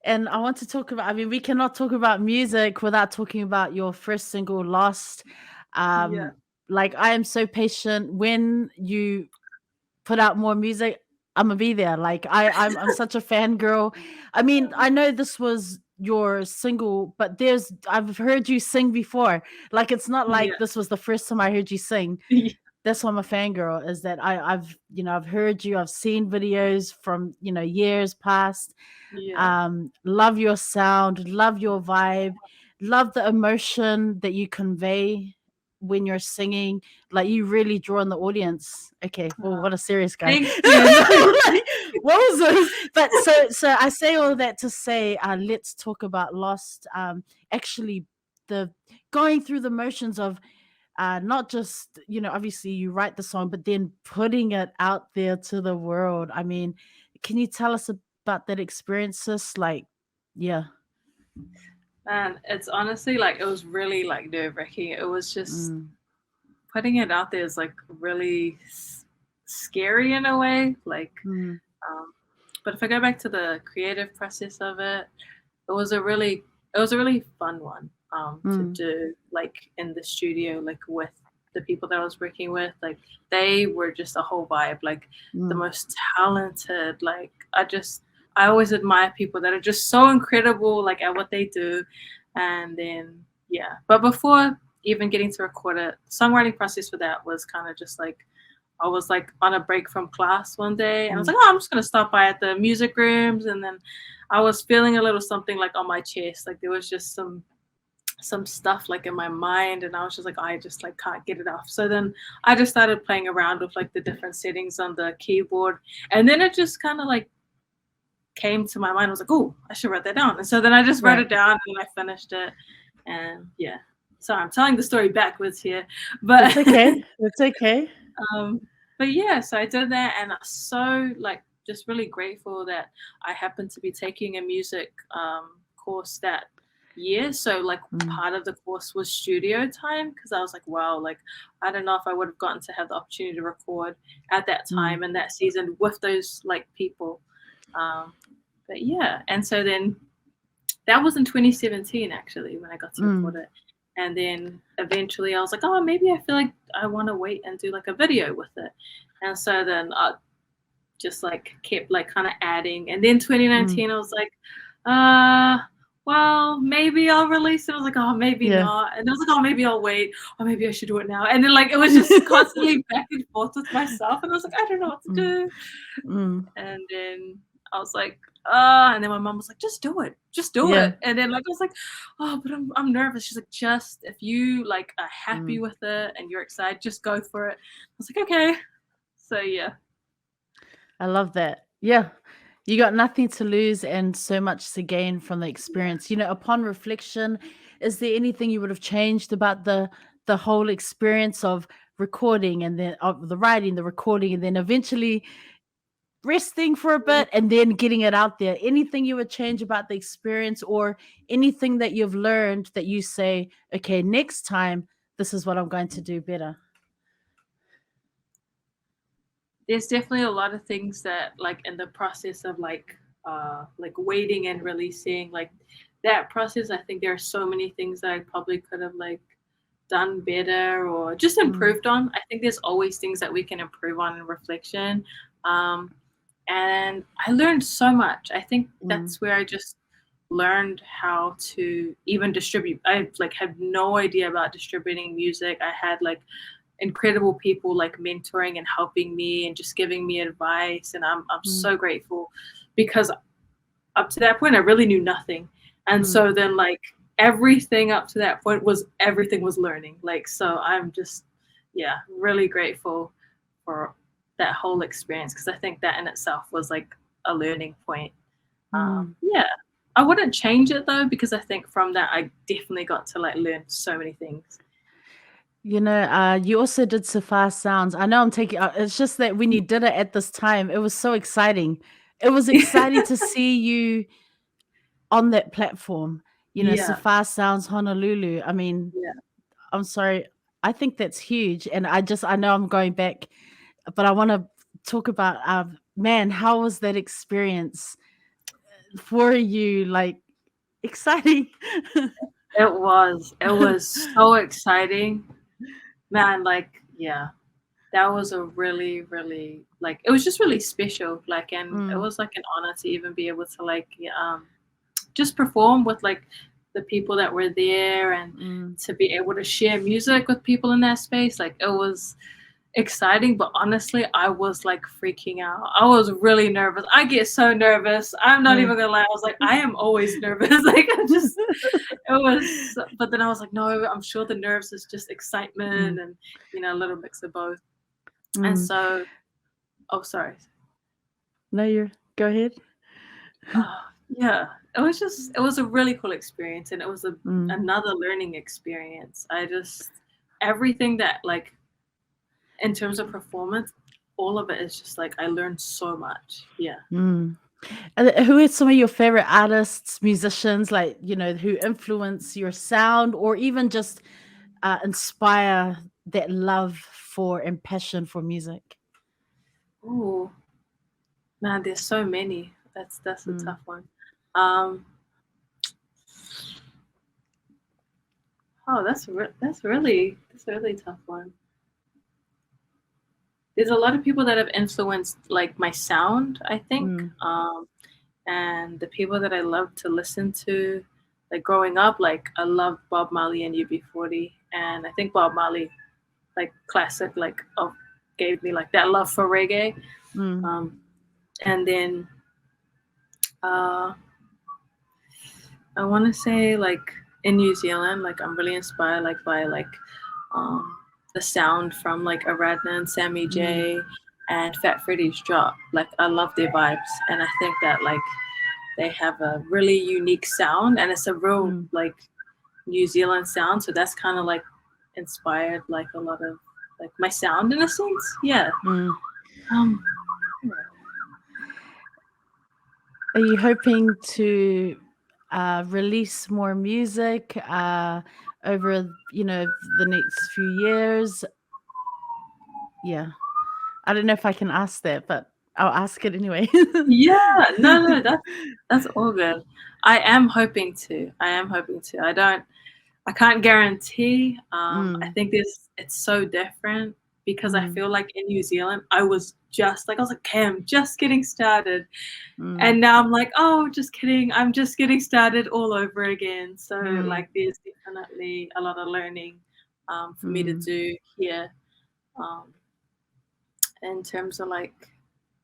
And I want to talk about, I mean, we cannot talk about music without talking about your first single, Lost. Yeah. Like, I am so patient. When you put out more music, I'm gonna be there. Like, I'm such a fangirl. I mean, I know this was your single, but I've heard you sing before. Like, it's not Yeah. like this was the first time I heard you sing. Yeah. That's why I'm a fangirl, is that I've, I've heard you, I've seen videos from, years past. Yeah. Love your sound, love your vibe, love the emotion that you convey when you're singing. Like, you really draw in the audience. Okay, well, what a serious guy. Thank you. Like, what was this? But so I say all that to say, let's talk about Lost. Actually, the going through the motions of not just, obviously you write the song, but then putting it out there to the world. I mean, can you tell us about that experience, sis? Like, yeah. Man, it's honestly like it was really like nerve-wracking. It was just Mm, putting it out there is like really scary in a way. Like, mm, but if I go back to the creative process of it, it was a really fun one to mm, do, like in the studio, like with the people that I was working with. Like they were just a whole vibe, like the mm, most talented. Like I always admire people that are just so incredible, like at what they do. And then yeah, but before even getting to record it, songwriting process for that was kind of just like I was like on a break from class one day, and I was mm, like, oh, I'm just gonna stop by at the music rooms. And then I was feeling a little something like on my chest, like there was just some stuff like in my mind, and I was just like, I just like can't get it off. So then I just started playing around with like the different settings on the keyboard, and then it just kind of like came to my mind. I was like, oh, I should write that down. And so then I just wrote right. it down and I finished it. And yeah, sorry, I'm telling the story backwards here, but It's okay. It's okay. um, but yeah, so I did that, and I'm so like just really grateful that I happened to be taking a music course that year. So like Mm, part of the course was studio time, because I was like, wow, like I don't know if I would have gotten to have the opportunity to record at that mm, time and that season with those like people. But yeah, and so then that was in 2017 actually when I got to record mm, it. And then eventually I was like, oh, maybe I feel like I want to wait and do like a video with it. And so then I just like kept like kind of adding. And then 2019, I was like, well, maybe I'll release it. I was like, oh, maybe Yeah. not. And I was like, oh, maybe I'll wait. Or maybe I should do it now. And then like it was just constantly back and forth with myself. And I was like, I don't know what to do. And then I was like, and then my mom was like, just do it. Just do Yeah. it. And then like I was like, oh, but I'm nervous. She's like, just if you like are happy with it and you're excited, just go for it. I was like, okay. So yeah. I love that. Yeah. You got nothing to lose and so much to gain from the experience. You know, upon reflection, is there anything you would have changed about the whole experience of recording and then of the writing, the recording, and then eventually resting for a bit and then getting it out there? Anything you would change about the experience, or anything that you've learned that you say, okay, next time this is what I'm going to do better? There's definitely a lot of things that like in the process of like waiting and releasing, like that process, I think there are so many things that I probably could have like done better or just improved on. I think there's always things that we can improve on in reflection. And I learned so much. I think that's where I just learned how to even distribute. I like had no idea about distributing music. I had like incredible people like mentoring and helping me and just giving me advice, and I'm so grateful, because up to that point I really knew nothing. And so then like everything up to that point was learning. Like, so I'm just really grateful for that whole experience, because I think that in itself was like a learning point. I wouldn't change it though, because I think from that I definitely got to like learn so many things. You know, you also did Sapphire Sounds. I know I'm taking. It's just that when you did it at this time, it was so exciting. It was exciting to see you on that platform. You know, Sapphire Sounds Honolulu. I mean, I'm sorry. I think that's huge, and I know I'm going back, but I want to talk about. Man, how was that experience for you? Like, exciting. It was so exciting, man. Like, that was a really, really, like, it was just really special. Like, and it was like an honor to even be able to like just perform with like the people that were there, and to be able to share music with people in that space. Like, it was exciting, but honestly I was like freaking out. I was really nervous. I get so nervous, I'm not even gonna lie. I was like, I am always nervous. Like, but then I was like, no, I'm sure the nerves is just excitement and a little mix of both. And so sorry. No, go ahead. It was a really cool experience, and it was another learning experience. Everything that like in terms of performance, all of it is just like I learned so much. And who are some of your favorite artists, musicians, like, who influence your sound, or even just inspire that love for and passion for music? Oh man, there's so many. That's a tough one. That's a really tough one. There's a lot of people that have influenced like my sound, I think. And the people that I love to listen to, like growing up, like I loved Bob Marley and UB40, and I think Bob Marley, like classic, like gave me like that love for reggae. And then I want to say like in New Zealand, like I'm really inspired like by like the sound from like Aradna and Sammy J and Fat Freddy's Drop. Like, I love their vibes, and I think that like they have a really unique sound, and it's a real like New Zealand sound. So that's kind of like inspired like a lot of like my sound in a sense. Are you hoping to release more music over the next few years? I don't know if I can ask that, but I'll ask it anyway. No, that's all good. I am hoping to. I can't guarantee. I Mm, think it's so different because I mm, feel like in New Zealand, I was like, okay, I'm just getting started. mm, And now I'm like, oh, just kidding. I'm just getting started all over again. So mm, like there's definitely a lot of learning for me to mm, do here. Um, in terms of like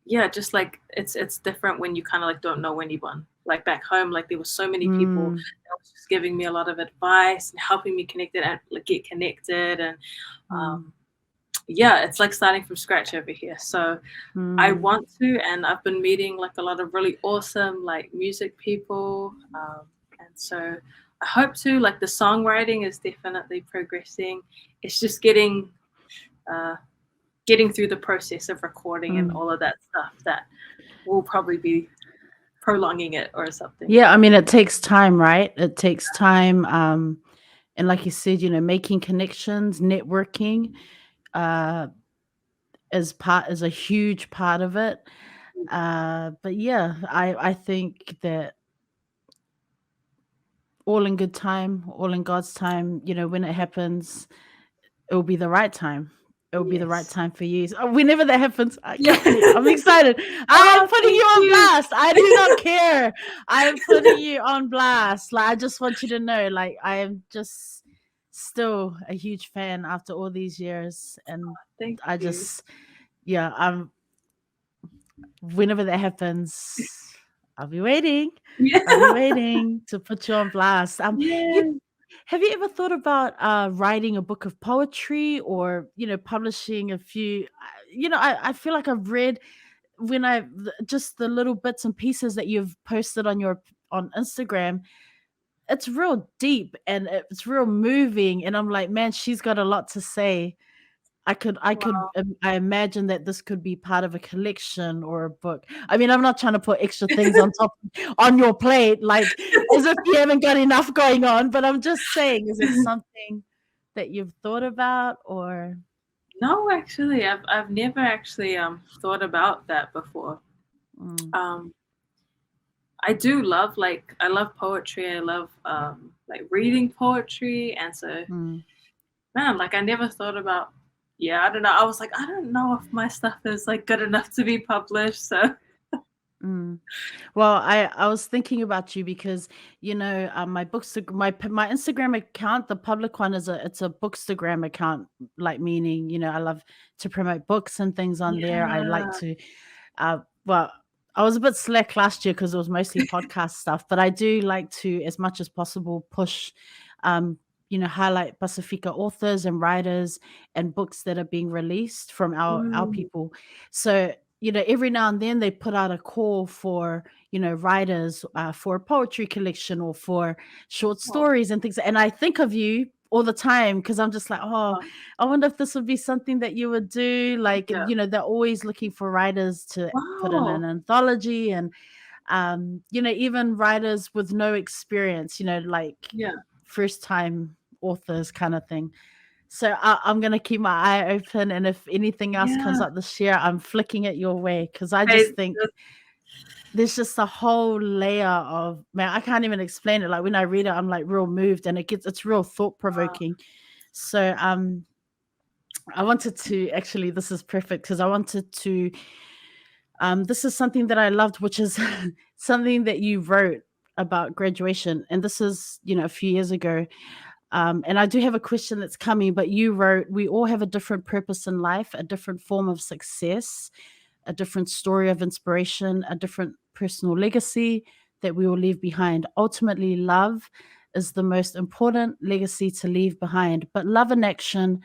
yeah, just like it's different when you kind of like don't know anyone. Like back home, like there were so many people mm, that was just giving me a lot of advice and helping me connect it and like get connected and mm, um yeah, it's like starting from scratch over here. So I mm, want to, and I've been meeting like a lot of really awesome like music people, and so I hope to. Like the songwriting is definitely progressing. It's just uh, getting through the process of recording and mm. all of that stuff that will probably be prolonging it or something. Yeah, I mean, it takes time, right? It takes time. And like you said, making connections, networking, uh, is a huge part of it. But yeah, I think that all in good time, all in God's time, when it happens, it will be the right time. It will be the right Yes. time for you. So whenever that happens, I Yeah. can't wait. I'm excited. I am Oh, putting thank you on you. blast. I do not care. I am putting you on blast. Like I just want you to know, like I am just still a huge fan after all these years, and Thank I you. just, yeah, whenever that happens, I'll be waiting. Yeah. I'll be waiting to put you on blast. You Yeah. have you ever thought about writing a book of poetry or publishing a few? I feel like I've read just the little bits and pieces that you've posted on Instagram. It's real deep and it's real moving, and I'm like, man, she's got a lot to say. Wow. I imagine that this could be part of a collection or a book. I mean, I'm not trying to put extra things on your plate, like as if you haven't got enough going on, but I'm just saying, is it something that you've thought about or No, actually, I've never actually thought about that before. mm, Um, I do love like I love poetry. I love like reading poetry, and so mm. man, like I never thought about. Yeah, I don't know. I was like, I don't know if my stuff is like good enough to be published. So Mm. Well, I was thinking about you because my my Instagram account, the public one, it's a bookstagram account, like meaning I love to promote books and things on there. I like yeah. to, well, I was a bit slack last year because it was mostly podcast stuff, but I do like to, as much as possible, push, um, highlight Pacifica authors and writers and books that are being released from our Mm, people. So every now and then they put out a call for, writers for a poetry collection or for short oh, stories and things. And I think of you all the time because I'm just like, oh, oh, I wonder if this would be something that you would do. Like, yeah. they're always looking for writers to put in an Wow. anthology and, even writers with no experience, like Yeah. first time authors kind of thing. So I'm gonna keep my eye open, and if anything else comes Yeah. up this year, I'm flicking it your way because I Hey, just think there's just a whole layer of, man, I can't even explain it. Like when I read it, I'm like real moved, and it's real thought provoking. So I wanted to actually, this is perfect because I wanted to. This is something that I loved, which is something that you wrote about graduation, and this is a few years ago. And I do have a question that's coming, but you wrote, we all have a different purpose in life, a different form of success, a different story of inspiration, a different personal legacy that we will leave behind. Ultimately, love is the most important legacy to leave behind. But love in action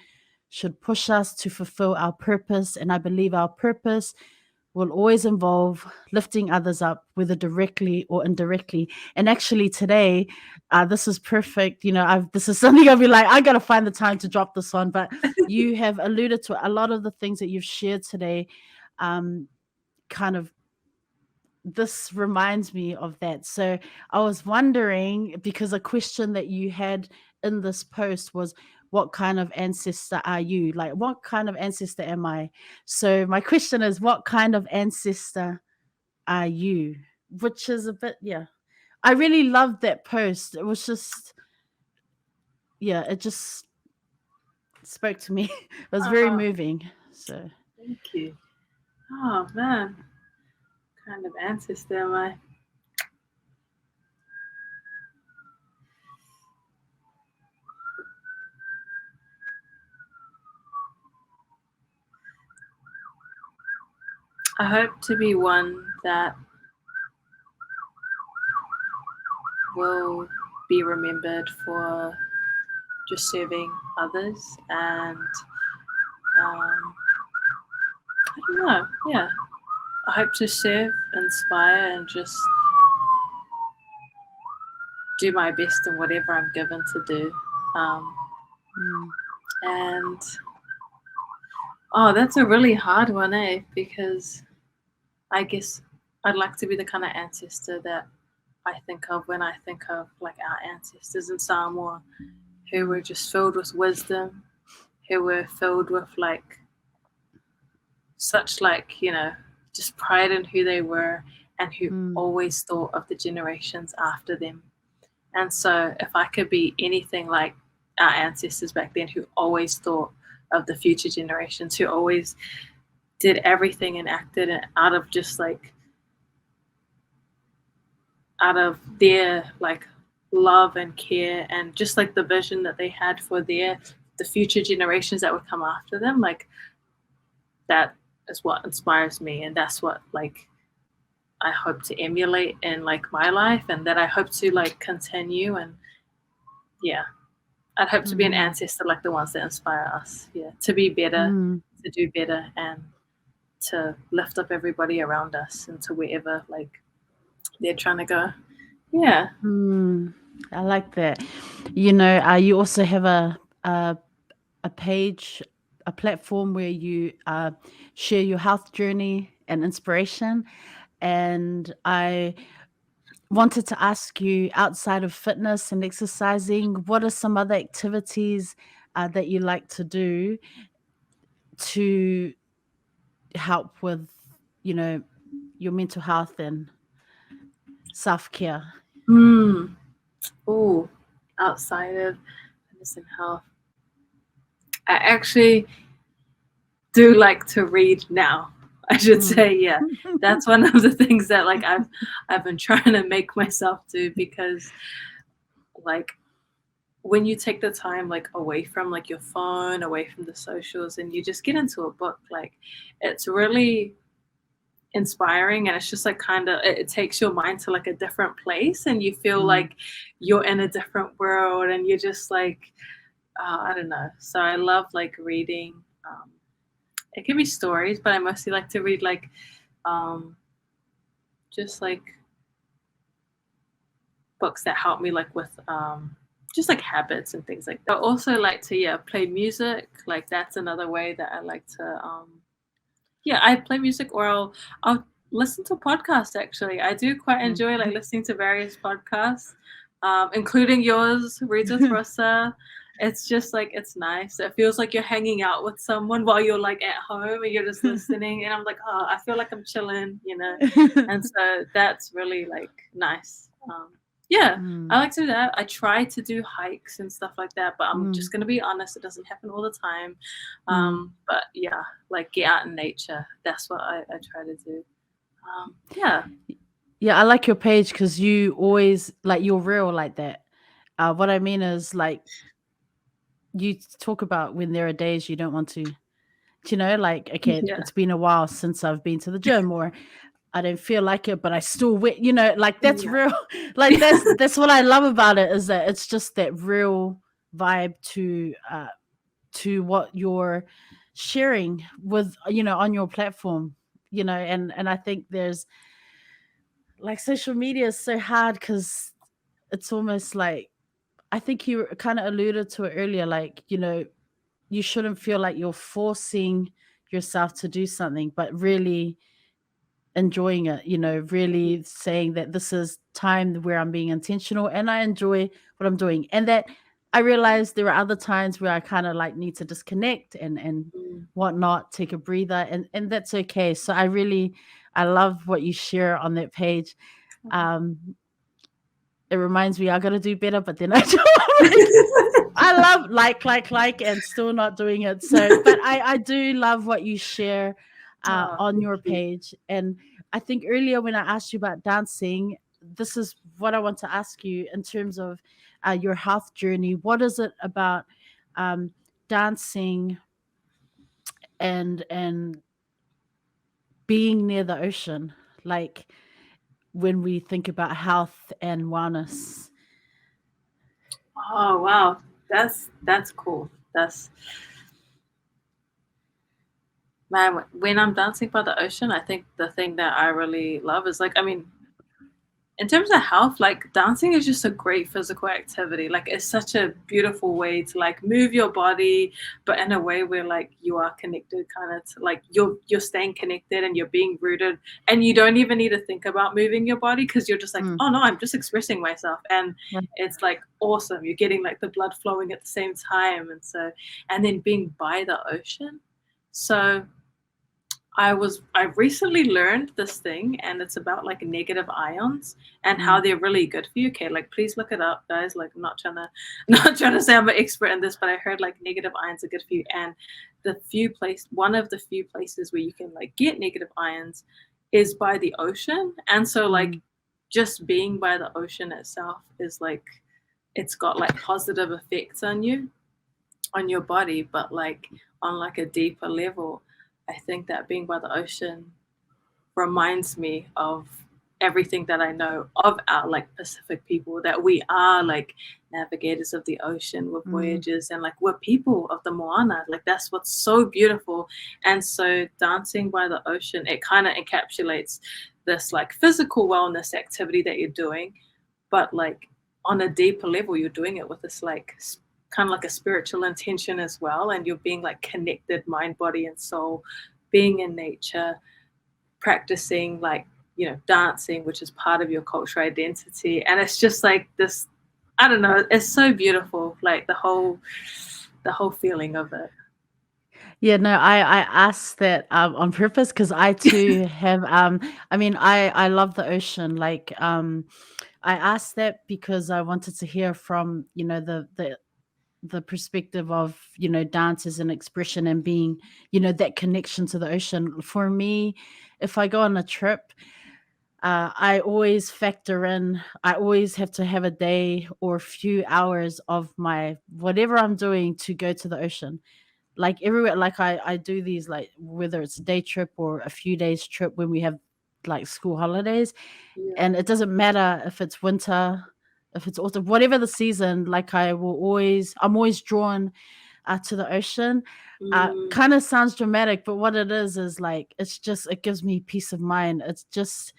should push us to fulfill our purpose. And I believe our purpose will always involve lifting others up, whether directly or indirectly. And actually, today, this is perfect. This is something I'll be like, I got to find the time to drop this on. But you have alluded to a lot of the things that you've shared today. Um, kind of, this reminds me of that. So I was wondering, because a question that you had in this post was, what kind of ancestor are you? Like, what kind of ancestor am I? So my question is, what kind of ancestor are you? Which is a bit, yeah. I really loved that post. It was just, yeah, it just spoke to me. It was very Oh, moving. So thank you. Oh man, kind of ancestor am I? I hope to be one that will be remembered for just serving others and I don't know, yeah. I hope to serve, inspire, and just do my best in whatever I'm given to do. Um, mm, and oh, that's a really hard one, eh? Because I guess I'd like to be the kind of ancestor that I think of when I think of like our ancestors in Samoa, who were just filled with wisdom, who were filled with like such like just pride in who they were, and who mm, always thought of the generations after them. And so if I could be anything like our ancestors back then, who always thought of the future generations, who always did everything and acted out of just like out of their like love and care, and just like the vision that they had for the future generations that would come after them, like that is what inspires me, and that's what like I hope to emulate in like my life, and that I hope to like continue. And yeah, I'd hope to be an mm, ancestor like the ones that inspire us, yeah, to be better, mm. to do better, and to lift up everybody around us into wherever like they're trying to go. Yeah. Mm, I like that. You also have a page, a platform where you share your health journey and inspiration. And I wanted to ask you, outside of fitness and exercising, what are some other activities that you like to do to help with, you know, your mental health and self care? Mm. Oh, outside of fitness and health, I actually do like to read now. I should Mm. say, yeah. That's one of the things that like I've been trying to make myself do, because like when you take the time like away from like your phone, away from the socials, and you just get into a book, like it's really inspiring, and it's just like kind of it takes your mind to like a different place, and you feel Mm. like you're in a different world, and you're just like I don't know. So I love like reading. It can be stories, but I mostly like to read like um, just like books that help me like with just like habits and things like that. I also like to play music. Like that's another way that I like to I play music, or I'll listen to podcasts. Actually, I do quite Mm. enjoy like listening to various podcasts, including yours, Reads with Rosa. It's just like it's nice. It feels like you're hanging out with someone while you're like at home and you're just listening. And I'm like, oh, I feel like I'm chilling, you know. And so that's really like nice. Yeah, I Mm, like to do that. I try to do hikes and stuff like that, but I'm mm, just gonna be honest, it doesn't happen all the time. mm. But yeah, like get out in nature. That's what I try to do. Yeah. Yeah, I like your page because you always like you're real like that. What I mean is like you talk about when there are days you don't want to, like, okay, Yeah. it's been a while since I've been to the gym, or I don't feel like it, but I still wait, like that's Yeah. real. Like that's what I love about it, is that it's just that real vibe to what you're sharing with, on your platform, and I think there's like social media is so hard because it's almost like, I think you kind of alluded to it earlier, like, you shouldn't feel like you're forcing yourself to do something, but really enjoying it, really saying that this is time where I'm being intentional and I enjoy what I'm doing. And that I realize there are other times where I kind of like need to disconnect and Mm. whatnot, take a breather, and that's okay. So I love what you share on that page. Um, it reminds me I gotta do better, but then I don't. I love like, and still not doing it. So, but I do love what you share Oh, on thank your you. page. And I think earlier when I asked you about dancing, this is what I want to ask you in terms of your health journey. What is it about um, dancing and being near the ocean? Like when we think about health and wellness. Oh wow, that's cool. That's man. When I'm dancing by the ocean, I think the thing that I really love is like, I mean, in terms of health, like dancing is just a great physical activity. Like it's such a beautiful way to like move your body, but in a way where like you are connected, kind of to, like you're staying connected and you're being rooted, and you don't even need to think about moving your body because you're just like, Mm, oh no, I'm just expressing myself, and right. it's like awesome. You're getting like the blood flowing at the same time, and so and then being by the ocean, so I recently learned this thing, and it's about like negative ions and how Mm, they're really good for you. Okay, like please look it up, guys. Like I'm not trying to not trying to say I'm an expert in this, but I heard like negative ions are good for you. And one of the few places where you can like get negative ions is by the ocean. And so like mm, just being by the ocean itself is like it's got like positive effects on your body, but like on like a deeper level, I think that being by the ocean reminds me of everything that I know of our like Pacific people, that we are like navigators of the ocean, we're mm, voyagers, and like we're people of the moana. Like that's what's so beautiful. And so dancing by the ocean, it kind of encapsulates this like physical wellness activity that you're doing, but like on a deeper level, you're doing it with this like kind of like a spiritual intention as well, and you're being like connected mind, body, and soul, being in nature, practicing like dancing, which is part of your cultural identity, and it's just like this. I don't know. It's so beautiful, like the whole feeling of it. yeah, no, I asked that on purpose because I too have I mean I love the ocean. Like I asked that because I wanted to hear from, the perspective of, dance as an expression and being, that connection to the ocean. For me, if I go on a trip, I always factor in, I always have to have a day or a few hours of my whatever I'm doing to go to the ocean. Like everywhere, like I do these, like whether it's a day trip or a few days trip when we have like school holidays, Yeah. and it doesn't matter if it's winter, if it's autumn, whatever the season, like I'm always drawn to the ocean. Mm, Kind of sounds dramatic, but what it is like it gives me peace of mind. It's just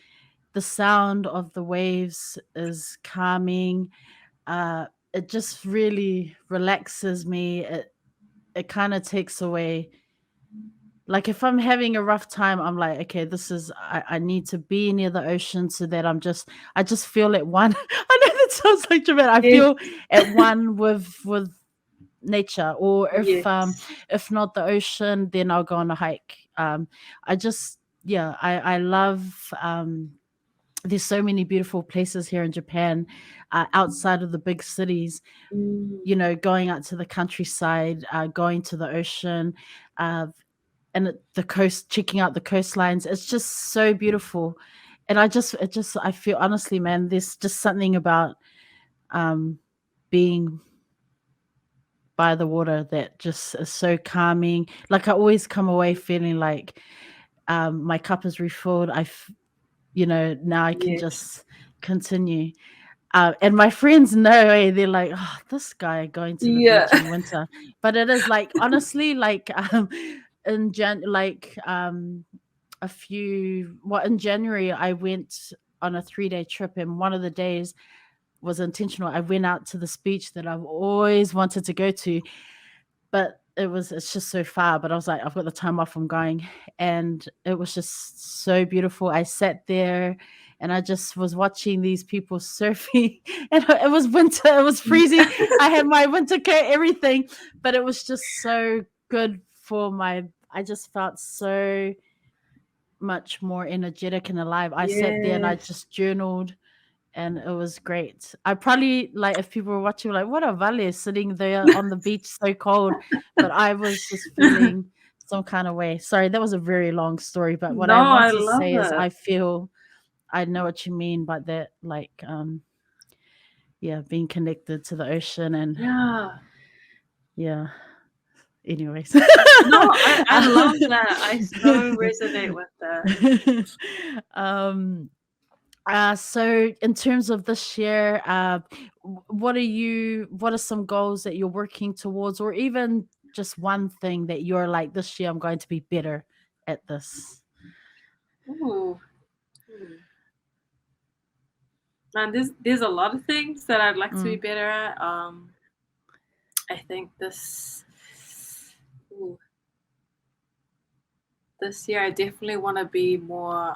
the sound of the waves is calming. It just really relaxes me. It kind of takes away, like if I'm having a rough time, I'm like, okay, I need to be near the ocean so that I just feel at one. I know that sounds like dramatic. I yes. feel at one with nature, or Yes. if not the ocean, then I'll go on a hike. I just yeah, I love there's so many beautiful places here in Japan, outside of the big cities, Mm, going out to the countryside, going to the ocean, uh, the coast, checking out the coastlines. It's just so beautiful. And I feel, honestly, man, there's just something about um, being by the water that just is so calming. Like I always come away feeling like my cup is refilled. Now I can yes. just continue. And my friends know, they're like, oh, this guy going to the Yeah. beach in winter. But it is like, honestly, like in January, I went on a 3-day trip, and one of the days was intentional. I went out to this beach that I've always wanted to go to, but it's just so far. But I was like, I've got the time off, I'm going. And it was just so beautiful. I sat there and I just was watching these people surfing, and it was winter, it was freezing. I had my winter coat, everything, but it was just so good for my I just felt so much more energetic and alive. I sat there and I Yes. just journaled, and it was great. I probably, like, if people were watching, were like, what a Vale sitting there on the beach so cold, but I was just feeling some kind of way. Sorry, that was a very long story, but what No, I want I to love say is it. I know what you mean by that, like, yeah, being connected to the ocean and Yeah. yeah. Anyways. No, I love that. I so resonate with that. So in terms of this year, what are some goals that you're working towards, or even just one thing that you're like, this year I'm going to be better at this? Ooh. And there's a lot of things that I'd like to be better at. I think this year I definitely want to be more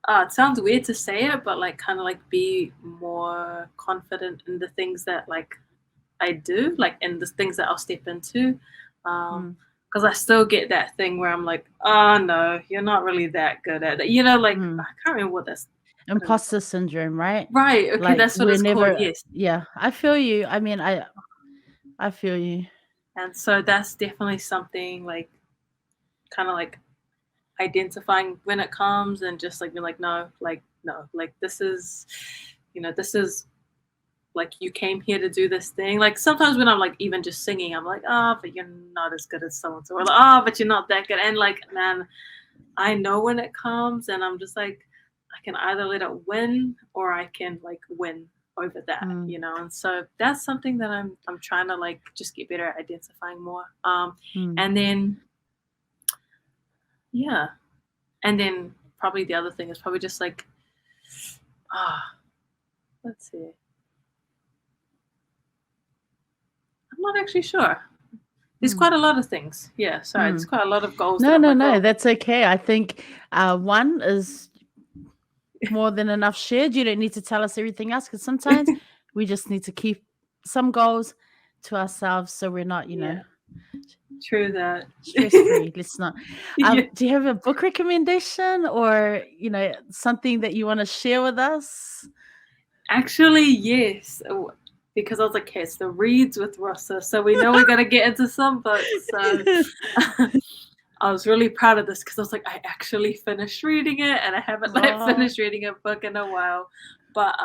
it sounds weird to say it, but like kind of like be more confident in the things that like I do, like in the things that I'll step into. Because I still get that thing where I'm like, oh no, you're not really that good at it. Like I can't remember what that's. Imposter syndrome, right? Right. Okay, Like that's what it's called. Yes. Yeah, I feel you. I mean, I feel you. And so that's definitely something like kind of like identifying when it comes and just like being like, no, like this is like you came here to do this thing. Like sometimes when I'm like even just singing, I'm like, oh, but you're not as good as someone. So, or like, oh, but you're not that good. And like, man, I know when it comes, and I'm just like, I can either let it win or I can like win over that, And so that's something that I'm trying to like just get better at identifying more. And then yeah, and then probably the other thing is probably just like, let's see. I'm not actually sure. There's quite a lot of things. Yeah, sorry. There's quite a lot of goals. No, that's okay. I think one is more than enough shared. You don't need to tell us everything else, because sometimes we just need to keep some goals to ourselves so we're not, True that. stress-free. Let's not. Do you have a book recommendation or, something that you want to share with us? Actually, yes. Because I was like, okay, it's the Reads with Rosa. So we know we're going to get into some books. So I was really proud of this because I was like, I actually finished reading it, and I haven't finished reading a book in a while. But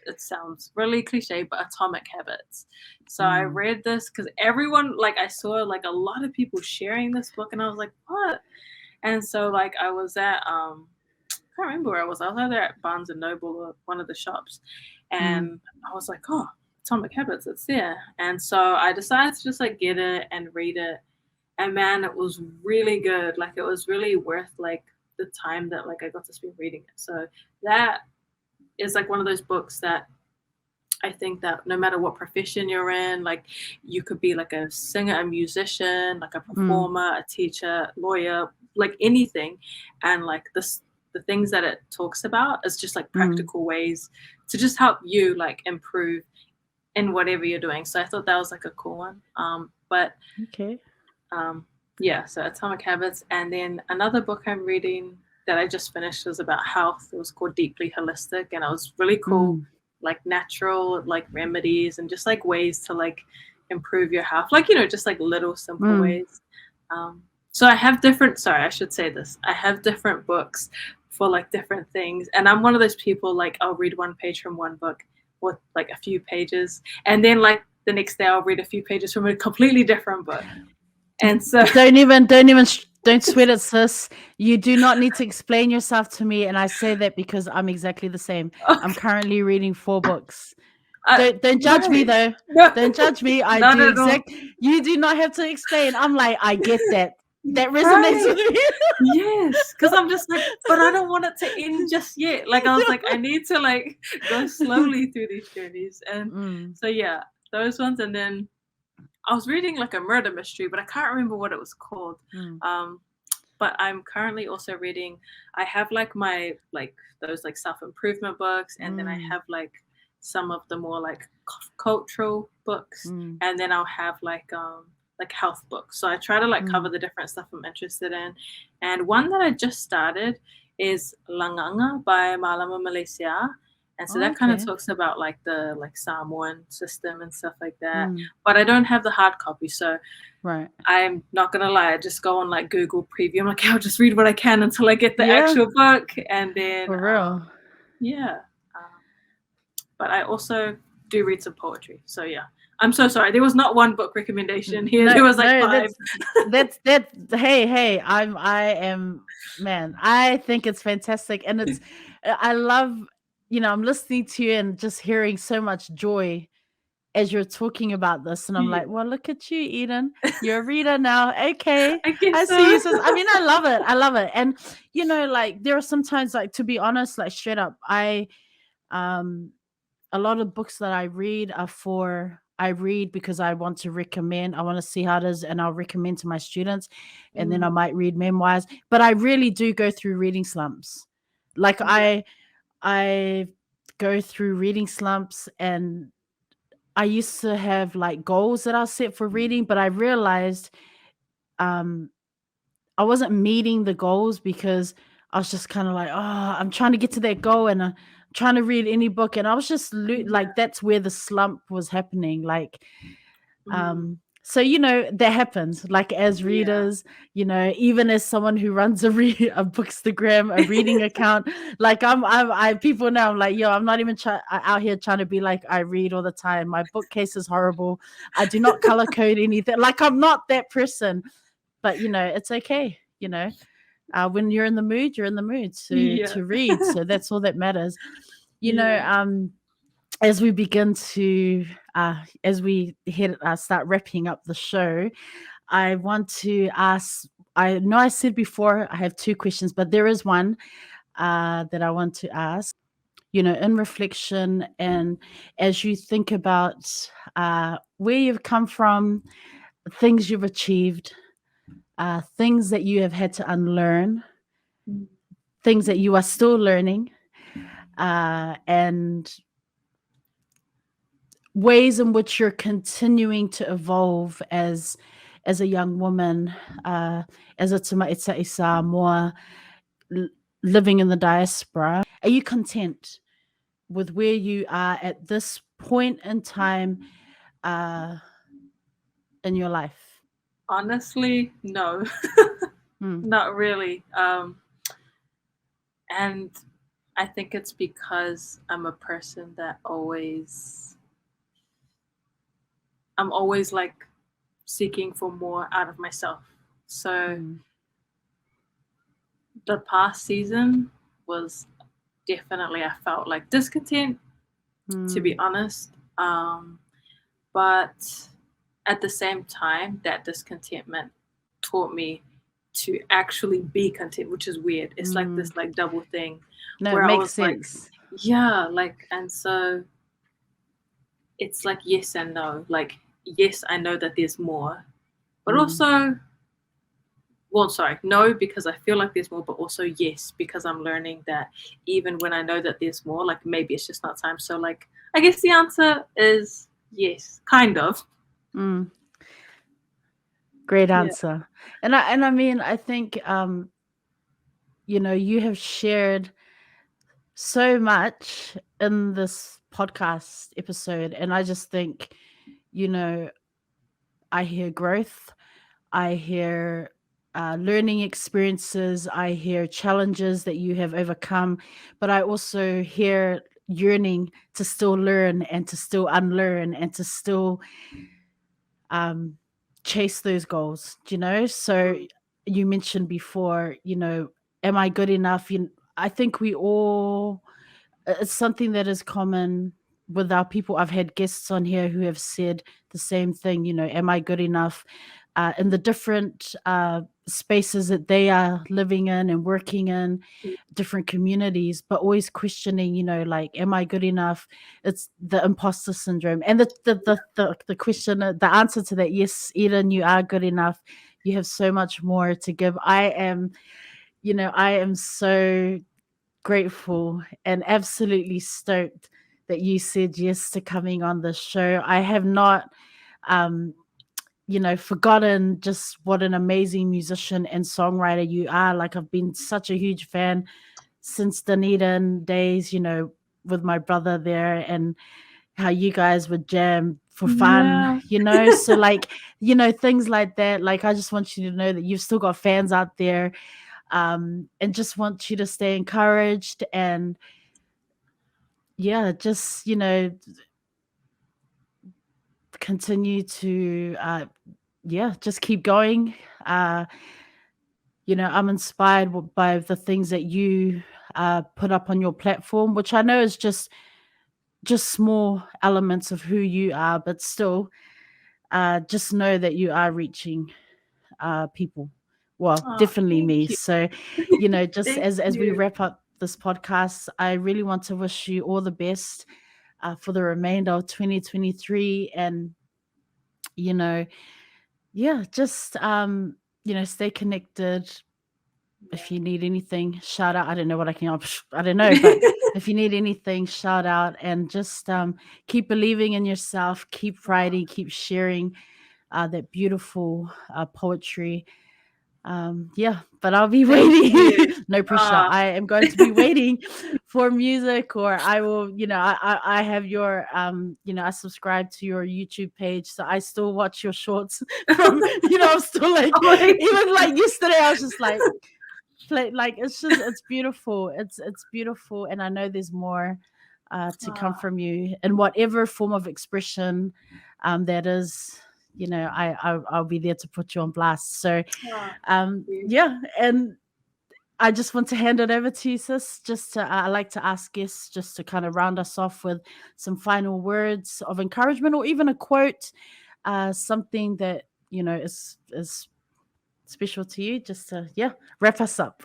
it sounds really cliche, but Atomic Habits. So I read this because everyone, like I saw like a lot of people sharing this book, and I was like, what? And so like I was at, I can't remember where I was. I was either at Barnes and Noble or one of the shops. And I was like, oh, Atomic Habits, it's there. And so I decided to just like get it and read it. And man, it was really good. Like it was really worth like the time that like I got to spend reading it. So that is like one of those books that I think that no matter what profession you're in, like you could be like a singer, a musician, like a performer, a teacher, lawyer, like anything. And like the things that it talks about is just like practical ways to just help you like improve in whatever you're doing. So I thought that was like a cool one. Yeah, so Atomic Habits. And then another book I'm reading that I just finished was about health. It was called Deeply Holistic, and it was really cool, like natural like remedies and just like ways to like improve your health, like just like little simple ways. So I have I should say this, I have different books for like different things, and I'm one of those people like I'll read one page from one book with like a few pages, and then like the next day I'll read a few pages from a completely different book. And so don't sweat it, sis. You do not need to explain yourself to me, and I say that because I'm exactly the same. I'm currently reading 4 books. Don't judge me though. No. Don't judge me. You do not have to explain. I'm like, I get that. That resonates with me. Yes, because I'm just like, but I don't want it to end just yet. Like I was like, I need to like go slowly through these journeys. And so yeah, those ones. And then I was reading like a murder mystery, but I can't remember what it was called. But I'm currently also reading, I have like my like those like self-improvement books, and then I have like some of the more like cultural books, and then I'll have like health books. So I try to like cover the different stuff I'm interested in. And one that I just started is Langanga by Malama Malaysia. And so that kind of Okay. talks about like the like Samoan system and stuff like that. Mm, But I don't have the hard copy, so right. I'm not gonna lie, I just go on like Google Preview. I'm like, okay, I'll just read what I can until I get the Yeah, actual book, and then for real. yeah. But I also do read some poetry. So yeah, I'm so sorry. There was not one book recommendation here. No, There was like no, 5. that's hey, I am man. I think it's fantastic, and I love, I'm listening to you and just hearing so much joy as you're talking about this, and I'm Yeah, like, well, look at you, Eden. You're a reader now. Okay, I guess I so. see you. Sis. I mean, I love it. I love it, and like there are sometimes, like, to be honest, like straight up, um a lot of books that I read because I want to recommend. I want to see how it is, and I'll recommend to my students, and then I Mm, might read memoirs. But I really do go through reading slumps. Like yeah, I go through reading slumps, and I used to have like goals that I set for reading, but I realized um I wasn't meeting the goals because I was just kind of like, oh, I'm trying to get to that goal, and I'm trying to read any book, and I was just yeah, like, that's where the slump was happening. Like, mm, so that happens. Like, as yeah, readers, even as someone who runs a bookstagram, a reading account, like I people now, I'm like, yo, I'm not even out here trying to be like I read all the time. My bookcase is horrible. I do not color code anything. Like, I'm not that person, but it's okay. When you're in the mood, you're in the mood to yeah, read. So that's all that matters. You know, yeah. um, as we begin to as we start wrapping up the show, I want to ask. I know I said before I have two questions, but there is one that I want to ask. In reflection, and as you think about where you've come from, things you've achieved, things that you have had to unlearn, Mm. things that you are still learning, and ways in which you're continuing to evolve as a young woman, as a Samoa, l- living in the diaspora. Are you content with where you are at this point in time uh, in your life? Honestly, no, Hmm. not really. And I think it's because I'm always like seeking for more out of myself. So Hmm. the past season was definitely, I felt like discontent, to be Hmm. honest. But at the same time, that discontentment taught me to actually be content, which is weird. It's like Hmm. this like double thing No, it where I makes was like, sense. yeah, like, and so it's like yes and no. Like, yes, I know that there's more, but Hmm. also, well, sorry, no, because I feel like there's more, but also yes, because I'm learning that even when I know that there's more, like maybe it's just not time. So, like, I guess the answer is yes, kind of. Mm, great Yeah. answer. And I mean, I think you have shared so much in this podcast episode, and I just think, you know, I hear growth, I hear learning experiences, I hear challenges that you have overcome, but I also hear yearning to still learn and to still unlearn and to still um, chase those goals. So Mm, you mentioned before, am I good enough? I think we all, it's something that is common with our people. I've had guests on here who have said the same thing. Am I good enough in the different spaces that they are living in and working in, different communities, but always questioning, like, am I good enough? It's the imposter syndrome. And the question, the answer to that, yes, Eden, you are good enough. You have so much more to give. I am so grateful and absolutely stoked that you said yes to coming on the show. I have not, um, forgotten just what an amazing musician and songwriter you are. Like, I've been such a huge fan since Dunedin days, with my brother there, and how you guys would jam for fun, so like, things like that. Like, I just want you to know that you've still got fans out there, and just want you to stay encouraged, and just continue to just keep going. I'm inspired by the things that you put up on your platform, which I know is just small elements of who you are, but still, just know that you are reaching people. Well, definitely me. You. So, just as we wrap up this podcast, I really want to wish you all the best for the remainder of 2023, and just stay connected. If you need anything, shout out. I don't know what I don't know, but if you need anything, shout out, and just keep believing in yourself, keep writing, keep sharing that beautiful poetry. But I'll be waiting. No pressure. I am going to be waiting for music, or I will, I have your, I subscribe to your YouTube page, so I still watch your shorts from, I'm still like, even like yesterday, I was just like it's beautiful. It's beautiful, and I know there's more to come from you in whatever form of expression that is. I'll be there to put you on blast. So, and I just want to hand it over to you, sis. Just to, I like to ask guests just to kind of round us off with some final words of encouragement, or even a quote, something that is special to you, just to wrap us up.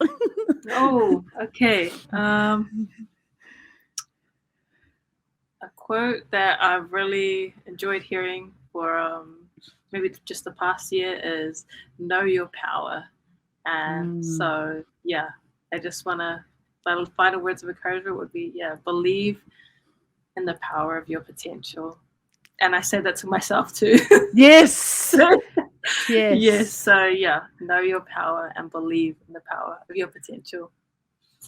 Okay. A quote that I've really enjoyed hearing for maybe just the past year is "Know your power," and so I just want to. Final words of encouragement would be believe in the power of your potential, and I say that to myself too. Yes. Yes. So know your power and believe in the power of your potential.